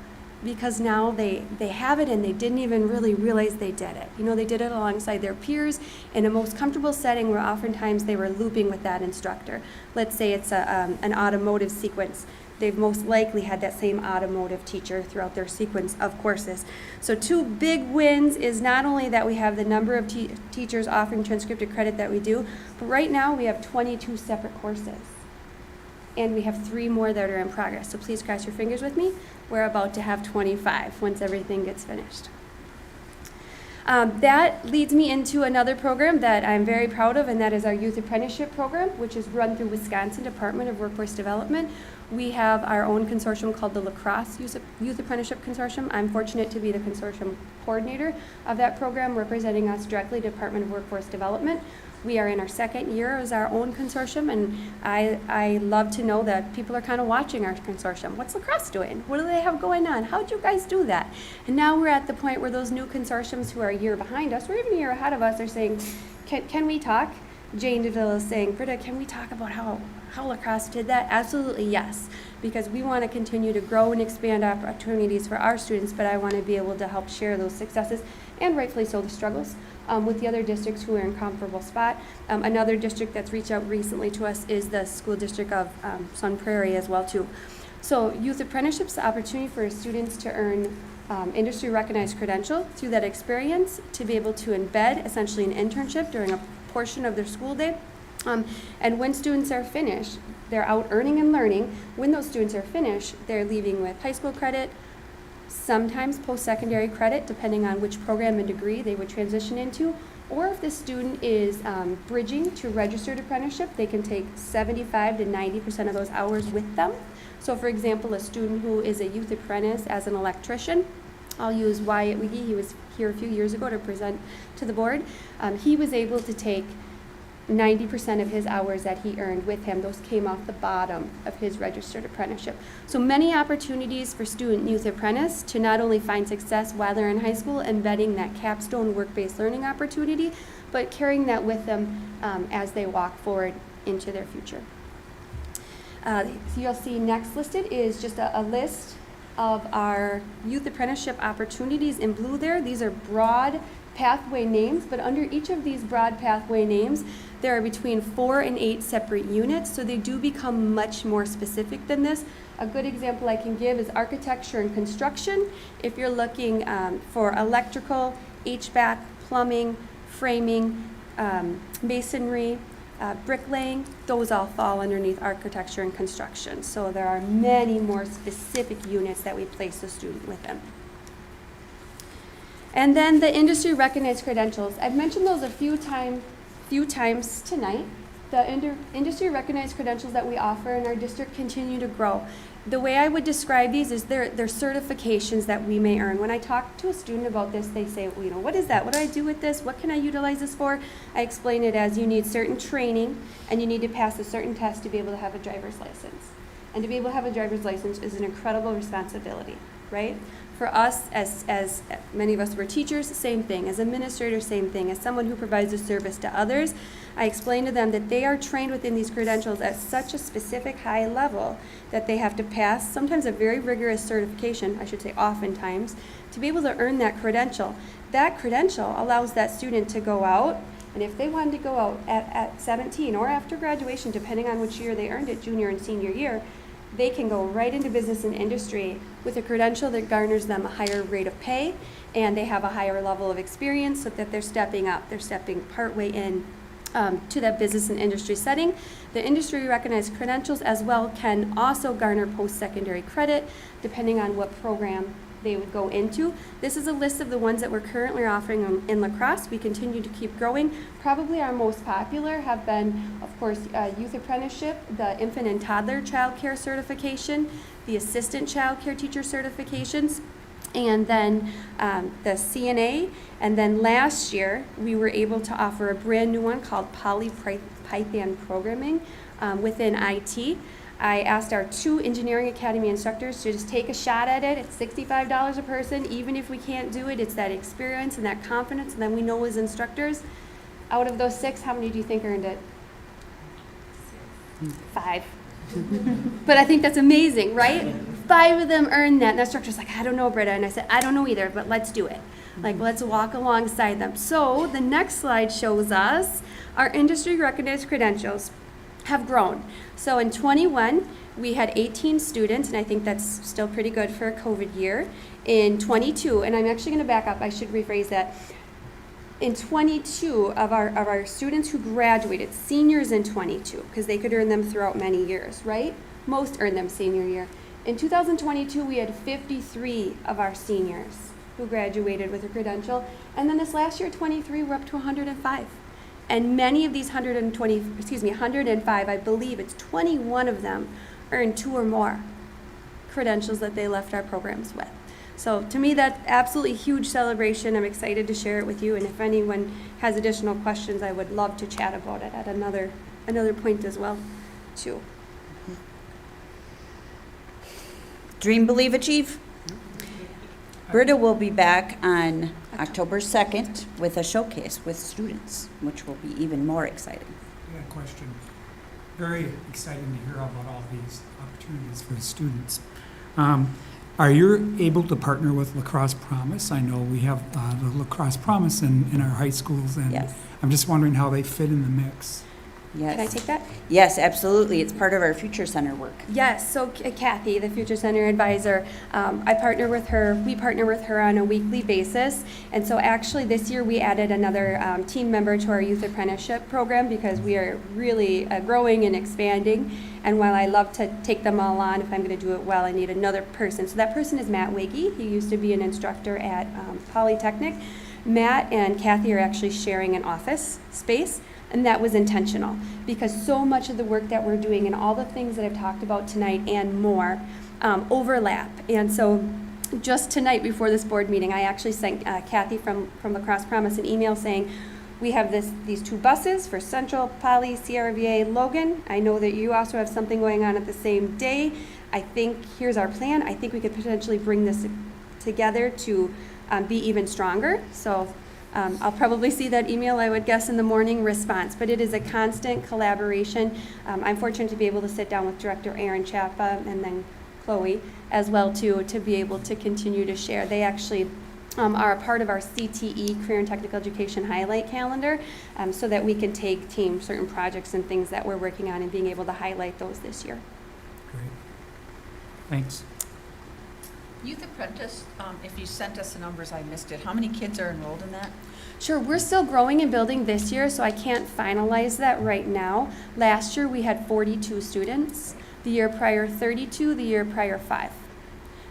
because now they have it and they didn't even really realize they did it. You know, they did it alongside their peers in a most comfortable setting where oftentimes they were looping with that instructor. Let's say it's an automotive sequence. They've most likely had that same automotive teacher throughout their sequence of courses. So 2 big wins is not only that we have the number of teachers offering transcripted credit that we do, but right now we have 22 separate courses. And we have 3 more that are in progress. So please cross your fingers with me. We're about to have 25 once everything gets finished. That leads me into another program that I'm very proud of, and that is our Youth Apprenticeship Program, which is run through Wisconsin Department of Workforce Development. We have our own consortium called the Crosse Youth Apprenticeship Consortium. I'm fortunate to be the consortium coordinator of that program, representing us directly, Department of Workforce Development. We are in our 2nd year as our own consortium, and I love to know that people are kind of watching our consortium. What's La Crosse doing? What do they have going on? How'd you guys do that? And now we're at the point where those new consortiums who are a year behind us, or even a year ahead of us, are saying, can we talk? Jane DeVille is saying, Britta, can we talk about how La Crosse did that? Absolutely yes, because we want to continue to grow and expand opportunities for our students, but I want to be able to help share those successes, and rightfully so the struggles, with the other districts who are in comparable spot. Another district that's reached out recently to us is the school district of Sun Prairie as well too. So youth apprenticeships, the opportunity for students to earn industry recognized credential through that experience, to be able to embed essentially an internship during a portion of their school day. And when students are finished, they're out earning and learning. When those students are finished, they're leaving with high school credit, sometimes post-secondary credit, depending on which program and degree they would transition into. Or if the student is bridging to registered apprenticeship, they can take 75 to 90% of those hours with them. So for example, a student who is a youth apprentice as an electrician, I'll use Wyatt Wiggy, he was here a few years ago to present to the board. He was able to take 90% of his hours that he earned with him. Those came off the bottom of his registered apprenticeship. So many opportunities for student youth apprentice to not only find success while they're in high school, embedding that capstone work-based learning opportunity, but carrying that with them as they walk forward into their future. So you'll see next listed is just a list of our youth apprenticeship opportunities in blue there. These are broad pathway names, but under each of these broad pathway names, there are between 4 and 8 separate units, so they do become much more specific than this. A good example I can give is architecture and construction. If you're looking for electrical, HVAC, plumbing, framing, masonry, bricklaying, those all fall underneath architecture and construction. So there are many more specific units that we place the student within. And then the industry recognized credentials. I've mentioned those a few times tonight. The industry recognized credentials that we offer in our district continue to grow. The way I would describe these is they're certifications that we may earn. When I talk to a student about this, they say, well, what is that? What do I do with this? What can I utilize this for? I explain it as you need certain training and you need to pass a certain test to be able to have a driver's license. And to be able to have a driver's license is an incredible responsibility, right? For us, as many of us were teachers, same thing. As administrators, same thing. As someone who provides a service to others, I explain to them that they are trained within these credentials at such a specific high level that they have to pass sometimes a very rigorous certification, I should say oftentimes, to be able to earn that credential. That credential allows that student to go out, and if they wanted to go out at 17 or after graduation, depending on which year they earned it, junior and senior year, they can go right into business and industry with a credential that garners them a higher rate of pay, and they have a higher level of experience so that they're stepping up, they're stepping partway in to that business and industry setting. The industry recognized credentials as well can also garner post-secondary credit depending on what program they would go into. This is a list of the ones that we're currently offering in La Crosse. We continue to keep growing. Probably our most popular have been, of course, youth apprenticeship, the infant and toddler child care certification, the assistant child care teacher certifications, and then the CNA. And then last year, we were able to offer a brand new one called Python programming within IT. I asked our 2 engineering academy instructors to just take a shot at it. It's $65 a person. Even if we can't do it, it's that experience and that confidence, and then we know as instructors. Out of those 6, how many do you think earned it? 5. But I think that's amazing, right? 5 of them earned that. And the instructor's like, I don't know, Britta. And I said, I don't know either, but let's do it. Like, let's walk alongside them. So the next slide shows us our industry recognized credentials have grown. So in 21, we had 18 students, and I think that's still pretty good for a COVID year. In 22, and I'm actually going to back up, I should rephrase that. In 22 of our students who graduated, seniors in 22, because they could earn them throughout many years, right? Most earned them senior year. In 2022, we had 53 of our seniors who graduated with a credential. And then this last year, 23, we're up to 105. And many of these 105, I believe it's 21 of them earned 2 or more credentials that they left our programs with. So to me, that's absolutely huge celebration. I'm excited to share it with you. And if anyone has additional questions, I would love to chat about it at another point as well, too. Dream, believe, achieve. Britta will be back on October 2nd with a showcase with students, which will be even more exciting. I got a question. Very exciting to hear about all these opportunities for the students. Are you able to partner with La Crosse Promise? I know we have the La Crosse Promise in our high schools, and Yes. I'm just wondering how they fit in the mix. Yes. Can I take that? Yes, absolutely. It's part of our Future Center work. Yes, so Kathy, the Future Center advisor, we partner with her on a weekly basis. And so actually this year we added another team member to our youth apprenticeship program because we are really growing and expanding. And while I love to take them all on, if I'm going to do it well, I need another person. So that person is Matt Wiggy. He used to be an instructor at Polytechnic. Matt and Kathy are actually sharing an office space. And that was intentional because so much of the work that we're doing and all the things that I've talked about tonight and more overlap. And so just tonight before this board meeting, I actually sent Kathy from La Crosse Promise an email saying, we have these 2 buses for Central, Poly, CRVA, Logan. I know that you also have something going on at the same day. I think here's our plan. I think we could potentially bring this together to be even stronger. So I'll probably see that email, I would guess, in the morning response, but it is a constant collaboration. I'm fortunate to be able to sit down with Director Aaron Chapa and then Chloe as well, too, to be able to continue to share. They actually are a part of our CTE, Career and Technical Education Highlight Calendar, so that we can take team certain projects and things that we're working on and being able to highlight those this year. Great. Thanks. Youth Apprentice, if you sent us the numbers, I missed it. How many kids are enrolled in that? Sure, we're still growing and building this year, so I can't finalize that right now. Last year we had 42 students. The year prior, 32. The year prior, 5.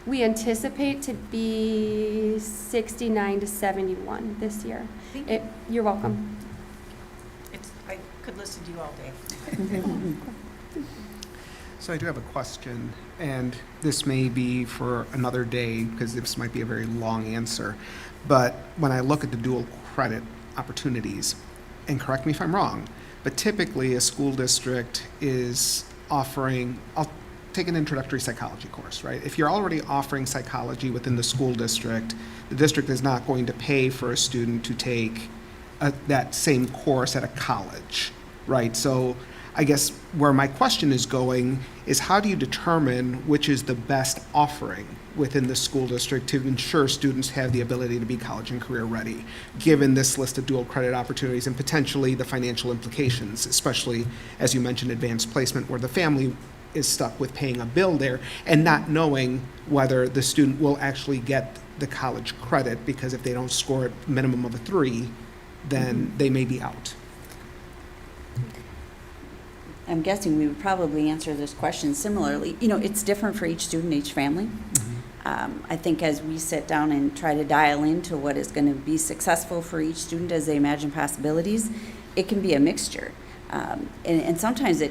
We anticipate to be 69 to 71 this year. You're welcome. I could listen to you all day. So I do have a question, and this may be for another day, because this might be a very long answer. But when I look at the dual credit opportunities, and correct me if I'm wrong, but typically a school district is offering, I'll take an introductory psychology course, right? If you're already offering psychology within the school district, the district is not going to pay for a student to take that same course at a college, right? So I guess where my question is going is, how do you determine which is the best offering within the school district to ensure students have the ability to be college and career ready, given this list of dual credit opportunities and potentially the financial implications, especially, as you mentioned, advanced placement, where the family is stuck with paying a bill there and not knowing whether the student will actually get the college credit, because if they don't score a minimum of a 3, then they may be out. I'm guessing we would probably answer this question similarly. You know, it's different for each student, each family. I think as we sit down and try to dial into what is going to be successful for each student as they imagine possibilities, it can be a mixture. And sometimes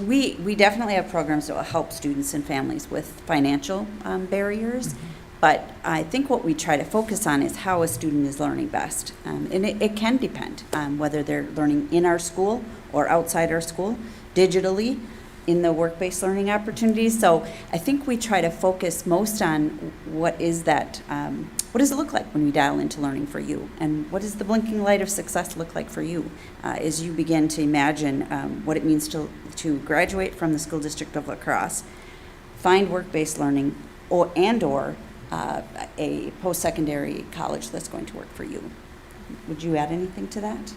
we definitely have programs that will help students and families with financial barriers. But I think what we try to focus on is how a student is learning best. And it can depend on whether they're learning in our school or outside our school, digitally, in the work-based learning opportunities. So I think we try to focus most on what does it look like when we dial into learning for you? And what does the blinking light of success look like for you as you begin to imagine what it means to graduate from the School District of La Crosse, find work-based learning, or a post-secondary college that's going to work for you. Would you add anything to that?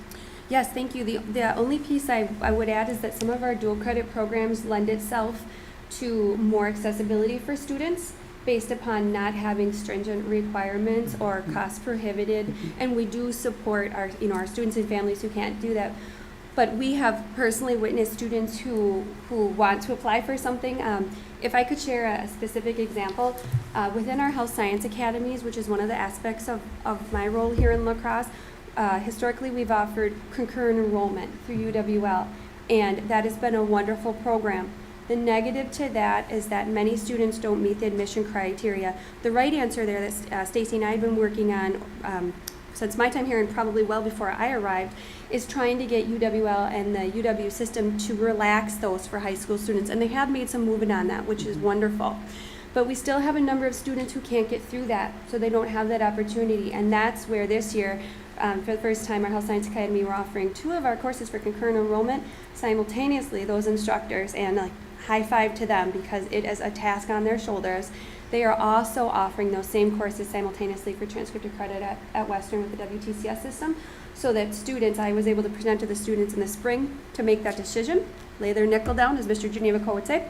Yes, thank you. The only piece I would add is that some of our dual credit programs lend itself to more accessibility for students based upon not having stringent requirements or cost prohibited. And we do support our students and families who can't do that. But we have personally witnessed students who want to apply for something. If I could share a specific example, within our health science academies, which is one of the aspects of my role here in La Crosse, historically we've offered concurrent enrollment through UWL, and that has been a wonderful program. The negative to that is that many students don't meet the admission criteria. The right answer there that Stacy and I have been working on since my time here and probably well before I arrived is trying to get UWL and the UW system to relax those for high school students, and they have made some movement on that, which is wonderful. But we still have a number of students who can't get through that, so they don't have that opportunity, and that's where this year, for the first time, our Health Science Academy, we're offering 2 of our courses for concurrent enrollment simultaneously, those instructors, and high five to them because it is a task on their shoulders. They are also offering those same courses simultaneously for transcripted credit at Western with the WTCS system, so that students, I was able to present to the students in the spring to make that decision, lay their nickel down, as Mr. Geneva would say.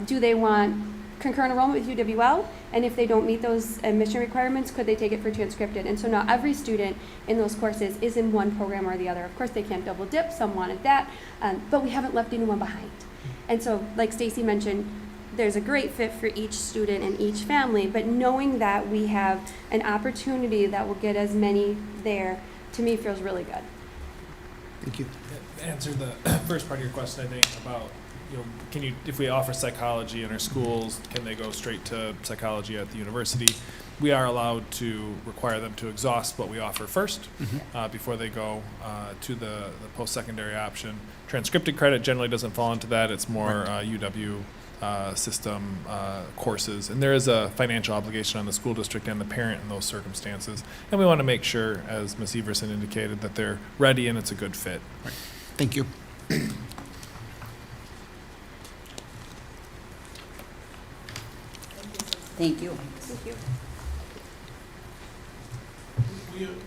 Do they want concurrent enrollment with UWL? And if they don't meet those admission requirements, could they take it for transcripted? And so now every student in those courses is in one program or the other. Of course, they can't double dip. Some wanted that, but we haven't left anyone behind. And so, like Stacy mentioned, there's a great fit for each student and each family, but knowing that we have an opportunity that will get as many there, to me, feels really good. Thank you. Answer the first part of your question, I think, about, if we offer psychology in our schools, can they go straight to psychology at the university? We are allowed to require them to exhaust what we offer first before they go to the post-secondary option. Transcripted credit generally doesn't fall into that. It's more UW system courses. And there is a financial obligation on the school district and the parent in those circumstances. And we want to make sure, as Ms. Everson indicated, that they're ready and it's a good fit. Right. Thank you. Thank you. Thank you.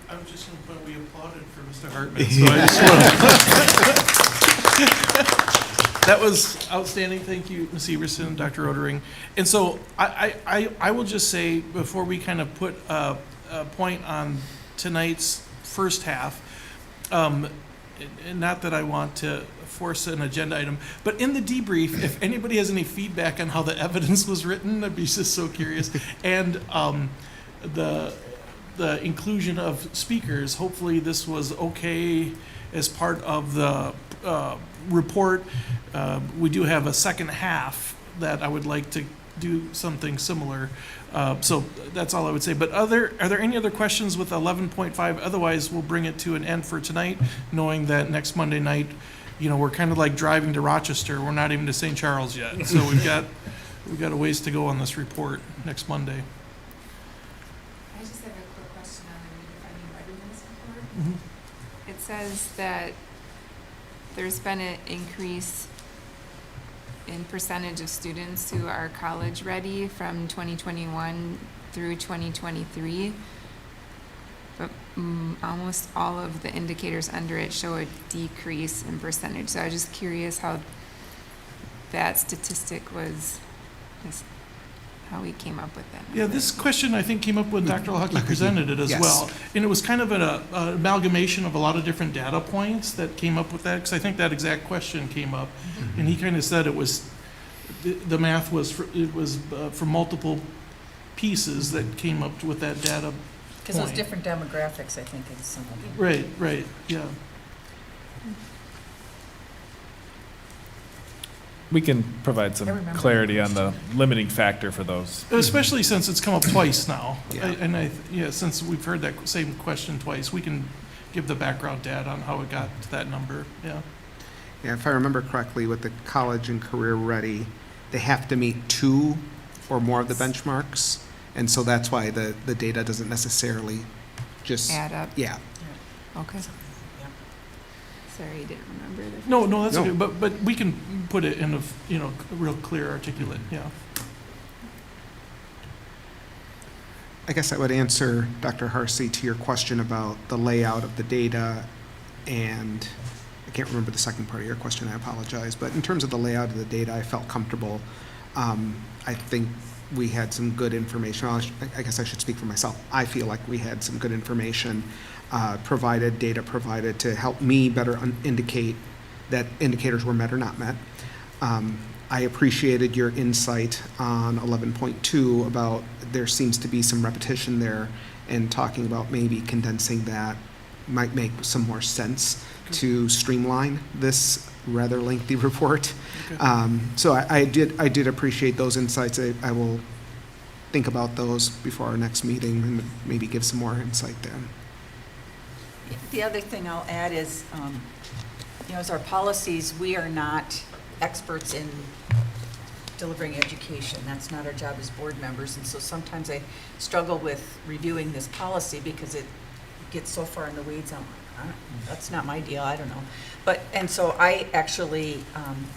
I was just going to point, we applauded for Mr. Hartman, so I just want that was outstanding. Thank you, Ms. Everson, Dr. Odering. And so I will just say, before we kind of put a point on tonight's first half, and not that I want to force an agenda item. But in the debrief, if anybody has any feedback on how the evidence was written, I'd be just so curious. And the inclusion of speakers, hopefully this was okay as part of the report. We do have a second half that I would like to do something similar. So that's all I would say. But are there any other questions with 11.5? Otherwise, we'll bring it to an end for tonight, knowing that next Monday night, we're kind of like driving to Rochester. We're not even to St. Charles yet. So we've got a ways to go on this report next Monday. I just have a quick question on the redefining readiness report. It says that there's been an increase in percentage of students who are college ready from 2021 through 2023. But almost all of the indicators under it show a decrease in percentage. So I was just curious how that statistic was, just how we came up with that. Yeah, this question I think came up when Dr. Lucky presented it as Yes. well. And it was kind of an amalgamation of a lot of different data points that came up with that, because I think that exact question came up. And he kind of said it was, the math was, for multiple pieces that came up with that data Because those point. different demographics, I think, in some of them. Right, yeah. We can provide some clarity on the limiting factor for those. Especially since it's come up twice now. Yeah. Since we've heard that same question twice, we can give the background data on how it got to that number, yeah. Yeah, if I remember correctly, with the college and career ready, they have to meet 2 or more of the benchmarks. And so that's why the data doesn't necessarily just Add up. Yeah. Okay. Sorry, I didn't remember the. No, that's No. okay, but we can put it in a, real clear, articulate, yeah. I guess I would answer, Dr. Harsey, to your question about the layout of the data, and I can't remember the second part of your question, I apologize, but in terms of the layout of the data, I felt comfortable. I think we had some good information. I guess I should speak for myself. I feel like we had some good information data provided to help me better indicate that indicators were met or not met. I appreciated your insight on 11.2 about there seems to be some repetition there, and talking about maybe condensing that might make some more sense to streamline this rather lengthy report. Okay. So I did appreciate those insights. I will think about those before our next meeting and maybe give some more insight there. The other thing I'll add is, as our policies, we are not experts in delivering education. That's not our job as board members. And so sometimes I struggle with reviewing this policy because it gets so far in the weeds. That's not my deal. I don't know. And so I actually,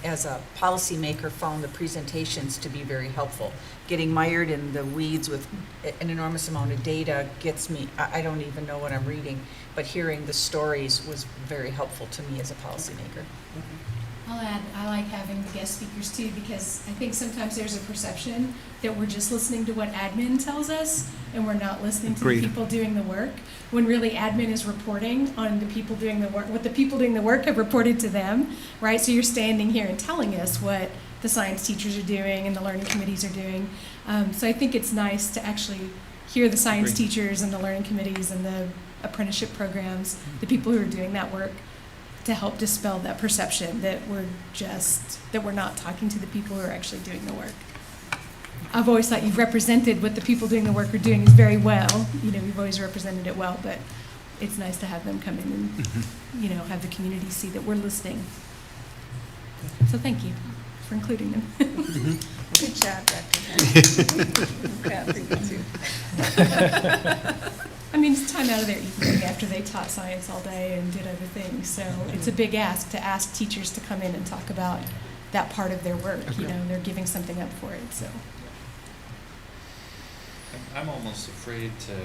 as a policymaker, found the presentations to be very helpful. Getting mired in the weeds with an enormous amount of data gets me, I don't even know what I'm reading, but hearing the stories was very helpful to me as a policymaker. I'll add, I like having the guest speakers too, because I think sometimes there's a perception that we're just listening to what admin tells us and we're not listening to the people doing the work, when really admin is reporting on the people doing the work, what the people doing the work have reported to them, right? So you're standing here and telling us what the science teachers are doing and the learning committees are doing. So I think it's nice to actually hear the science teachers and the learning committees and the apprenticeship programs, the people who are doing that work, to help dispel that perception that we're not talking to the people who are actually doing the work. I've always thought you've represented what the people doing the work are doing is very well. You've always represented it well, but it's nice to have them come in and, have the community see that we're listening. So thank you for including them. Good job, Dr. I mean, it's time out of their evening after they taught science all day and did other things. So it's a big ask to ask teachers to come in and talk about that part of their work. They're giving something up for it. So I'm almost afraid to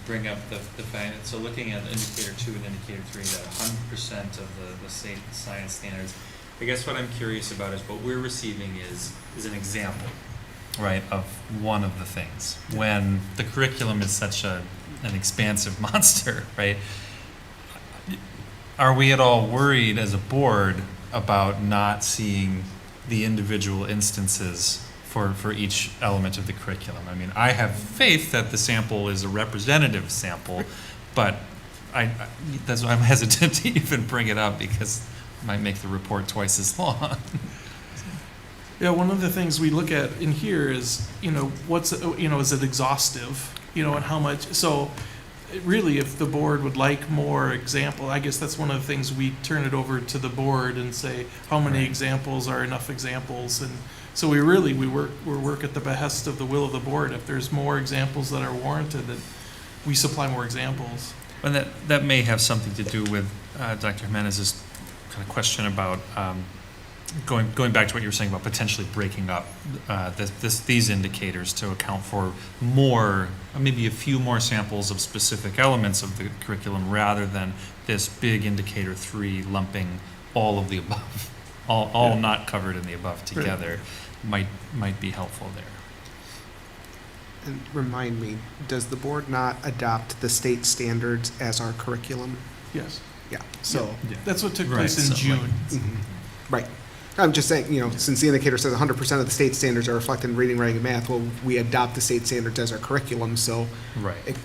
bring up the fact. So looking at indicator 2 and indicator 3, that 100% of the state science standards. I guess what I'm curious about is what we're receiving is an example, right, of one of the things. When the curriculum is such an expansive monster, right? are we at all worried as a board about not seeing the individual instances for each element of the curriculum? I mean, I have faith that the sample is a representative sample, but that's why I'm hesitant to even bring it up, because it might make the report twice as long. Yeah, one of the things we look at in here is, is it exhaustive? And how much, so really, if the board would like more example, I guess that's one of the things we turn it over to the board and say, how many examples are enough examples? And so we work at the behest of the will of the board. If there's more examples that are warranted, that we supply more examples. And that may have something to do with Dr. Jimenez's kind of question about going back to what you were saying about potentially breaking up these indicators to account for more, maybe a few more samples of specific elements of the curriculum, rather than this big indicator 3 lumping all of the above, all not covered in the above together. Might be helpful there. And remind me, does the board not adopt the state standards as our curriculum? Yes. Yeah. So that's what took place in June. Right. I'm just saying, since the indicator says 100% of the state standards are reflected in reading, writing, and math, well, we adopt the state standards as our curriculum, so. Right.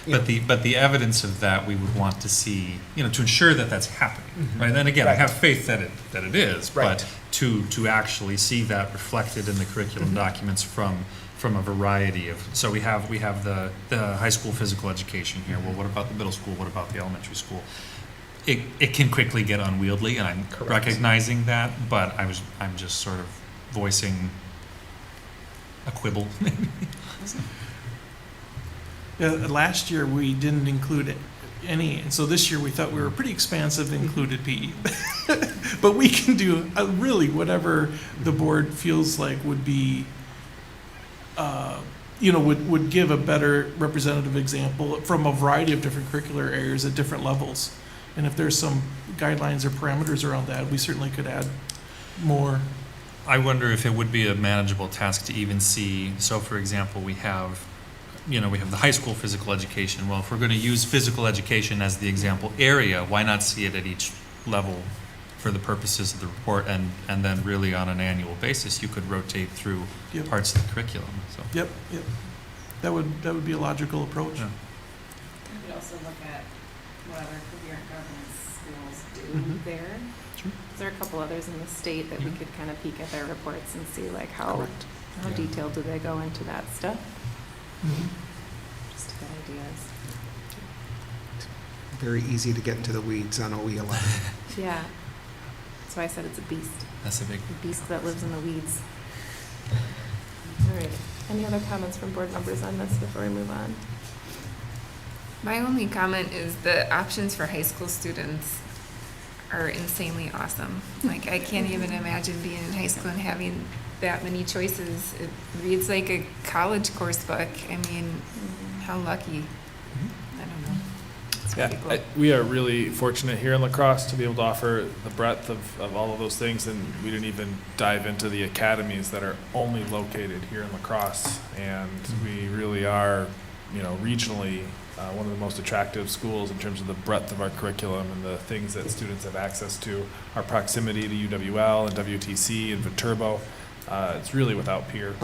But the evidence of that we would want to see, to ensure that that's happening, right? And again, I have faith that it is, but to actually see that reflected in the curriculum documents from a variety of, so we have the high school physical education here. Well, what about the middle school? What about the elementary school? It can quickly get unwieldy, and I'm recognizing that, but I'm just sort of voicing a quibble. Yeah, last year we didn't include any, and so this year we thought we were pretty expansive and included PE. But we can do really whatever the board feels like would be, would give a better representative example from a variety of different curricular areas at different levels. And if there's some guidelines or parameters around that, we certainly could add more. I wonder if it would be a manageable task to even see, so for example, we have the high school physical education. Well, if we're going to use physical education as the example area, why not see it at each level for the purposes of the report, and then really on an annual basis, you could rotate through parts of the curriculum. So. Yep. That would be a logical approach. You could also look at what other coherent governance schools do there. Sure. There are a couple others in the state that we could kind of peek at their reports and see like how detailed do they go into that stuff. Just to get ideas. Very easy to get into the weeds on OE 11. Yeah. That's why I said it's a beast. That's a beast that lives in the weeds. All right. Any other comments from board members on this before we move on? My only comment is the options for high school students are insanely awesome. Like, I can't even imagine being in high school and having that many choices. It reads like a college course book. I mean, how lucky. I don't know. It's pretty cool. We are really fortunate here in La Crosse to be able to offer the breadth of all of those things, and we didn't even dive into the academies that are only located here in La Crosse, and we really are, regionally one of the most attractive schools in terms of the breadth of our curriculum and the things that students have access to. Our proximity to UWL and WTC and Viterbo, it's really without peer.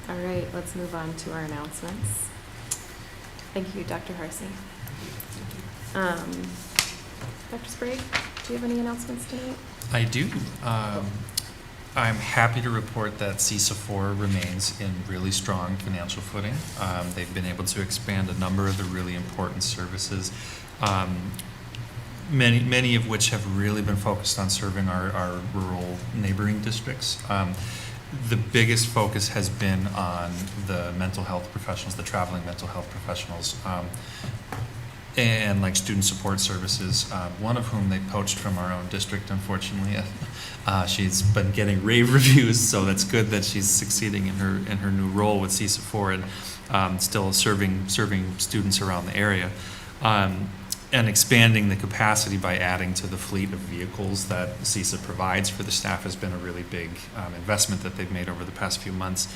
All right, let's move on to our announcements. Thank you, Dr. Harsey. Dr. Sprague, do you have any announcements tonight? I do. I'm happy to report that CESA 4 remains in really strong financial footing. They've been able to expand a number of the really important services, many of which have really been focused on serving our rural neighboring districts. The biggest focus has been on the mental health professionals, the traveling mental health professionals, and like student support services, one of whom they poached from our own district, unfortunately. She's been getting rave reviews, so that's good that she's succeeding in her new role with CESA 4 and still serving students around the area. And expanding the capacity by adding to the fleet of vehicles that CESA provides for the staff has been a really big investment that they've made over the past few months.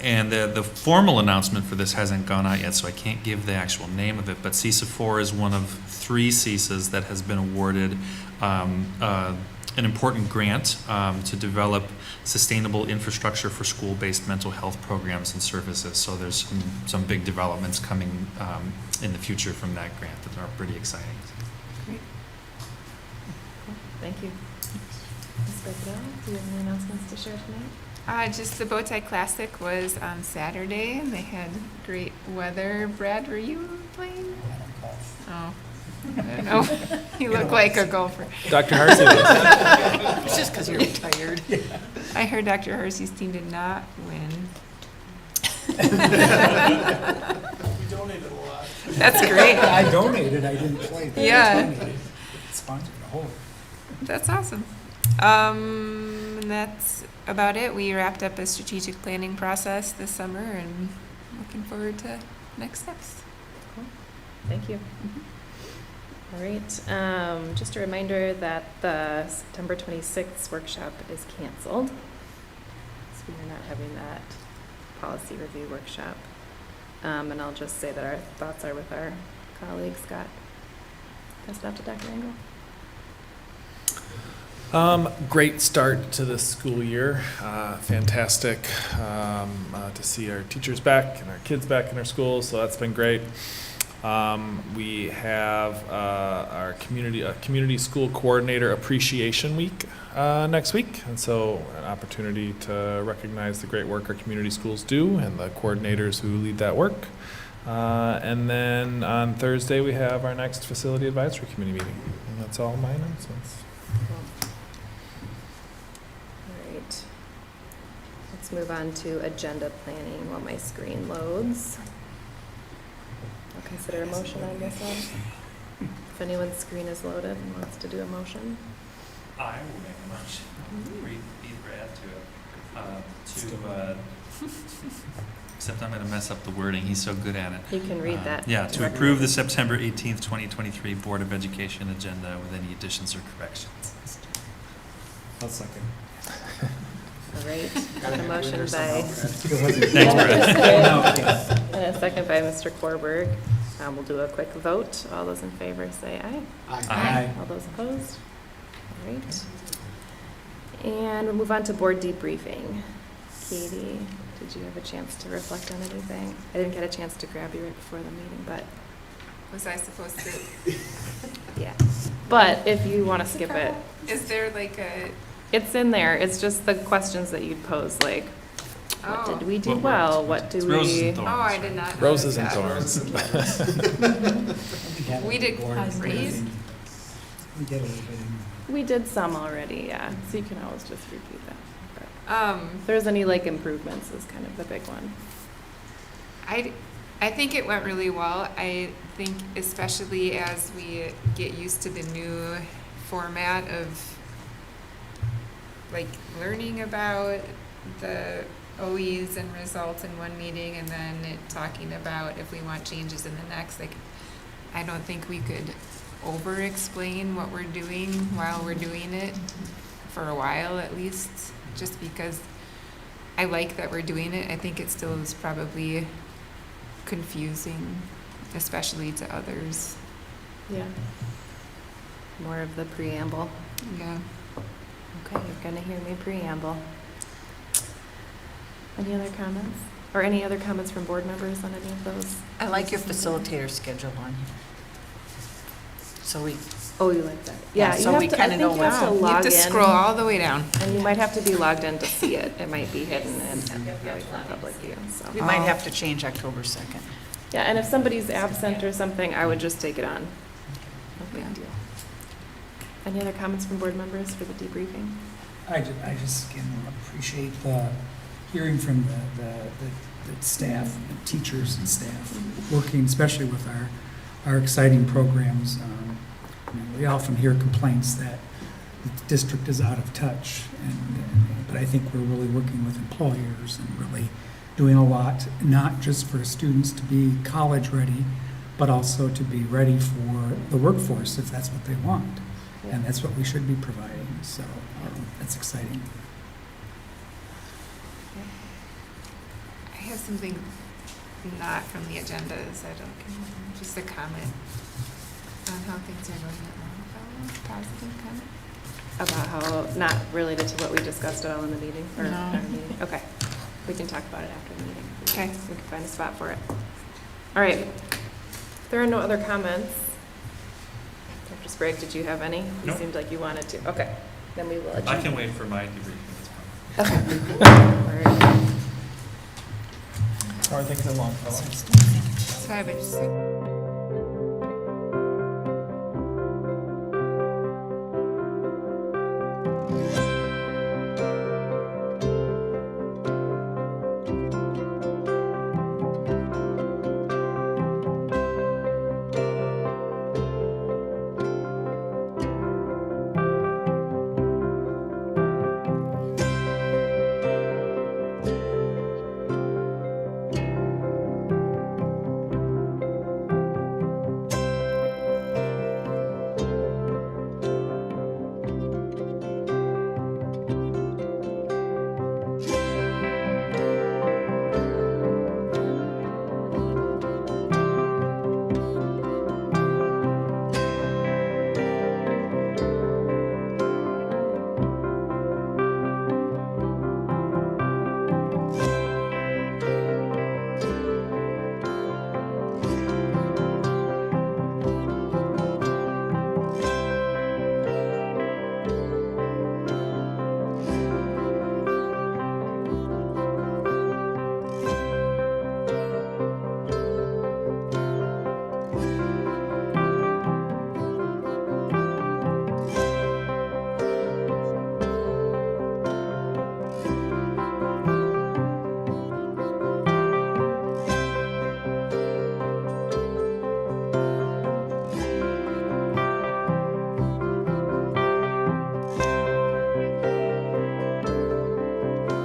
And the formal announcement for this hasn't gone out yet, so I can't give the actual name of it, but CISA 4 is one of 3 CISAs that has been awarded an important grant to develop sustainable infrastructure for school-based mental health programs and services. So there's some big developments coming in the future from that grant that are pretty exciting. Great. Cool. Thank you. Ms. Beckett, do you have any announcements to share tonight? Just the Bowtie Classic was on Saturday, and they had great weather. Brad, were you playing? Oh, I don't know. You look like a golfer. Dr. Harsey was. It's just because you're retired. I heard Dr. Harsey's team did not win. We donated a lot. That's great. I donated, I didn't play. But Yeah. I donated. Sponsored the whole. That's awesome. And that's about it. We wrapped up a strategic planning process this summer and looking forward to next steps. Cool. Thank you. All right. Just a reminder that the September 26th workshop is canceled. So we are not having that policy review workshop. And I'll just say that our thoughts are with our colleague, Scott. Pass it off to Dr. Engel. Great start to the school year. Fantastic to see our teachers back and our kids back in our schools, so that's been great. We have our community school coordinator appreciation week next week, and so an opportunity to recognize the great work our community schools do and the coordinators who lead that work. And then on Thursday we have our next facility advisory committee meeting, and that's all my announcements. Let's move on to agenda planning while my screen loads. I'll consider a motion, I guess. If anyone's screen is loaded and wants to do a motion. I will make a motion. Read Brad to except I'm going to mess up the wording. He's so good at it. You can read that. Yeah, to approve the September 18th, 2023 Board of Education agenda with any additions or corrections. I'll second. All right. A motion by Thanks, Brad. and a second by Mr. Korberg. We'll do a quick vote. All those in favor say aye. Aye. All those opposed? All right. And we'll move on to board debriefing. Katie, did you have a chance to reflect on anything? I didn't get a chance to grab you right before the meeting, but Was I supposed to? yeah. But if you want to skip it, Is there like a? it's in there. It's just the questions that you'd pose, like, what Oh. did we do What worked? well? What do It's roses we? and thorns. Oh, I did not. Roses and notice thorns. that. We did raise. We get a little bit in. We did some already, yeah. So you can always just repeat that. But if there's any like improvements is kind of the big one. I think it went really well. I think especially as we get used to the new format of like learning about the OEs and results in one meeting and then talking about if we want changes in the next. Like, I don't think we could over-explain what we're doing while we're doing it, for a while at least, just because I like that we're doing it. I think it still is probably confusing, especially to others. Yeah. More of the preamble. Yeah. Okay, you're gonna hear me preamble. Any other comments? Or any other comments from board members on any of those? I like your facilitator schedule on here. So we, Oh, you like that? Yeah, Yeah, you so have we to, I kinda think know you have what's to up. You log have to in. scroll all the way down. And you might have to be logged in to see it. It might be hidden and like from public view, so. we might have to change October 2nd. Yeah, and if somebody's absent or something, I would just take it on. No big deal. Any other comments from board members for the debriefing? I just again appreciate the hearing from the staff, the teachers and staff, working especially with our exciting programs. We often hear complaints that the district is out of touch, but I think we're really working with employers and really doing a lot, not just for students to be college ready, but also to be ready for the workforce if that's what they want. And that's what we should be providing, so that's exciting. I have something not from the agenda, just a comment on how things are going at Longfellow. Positive comment? About how, not related to what we discussed at all in the meeting? Or No. at our meeting? Okay. We can talk about it after the meeting. Okay. We can find a spot for it. All right. If there are no other comments, Dr. Sprague, did you have any? You No. seemed like you wanted to. Okay. Then we will adjourn. I can wait for my debriefing. Okay. All right. How are things in Longfellow? So I would just.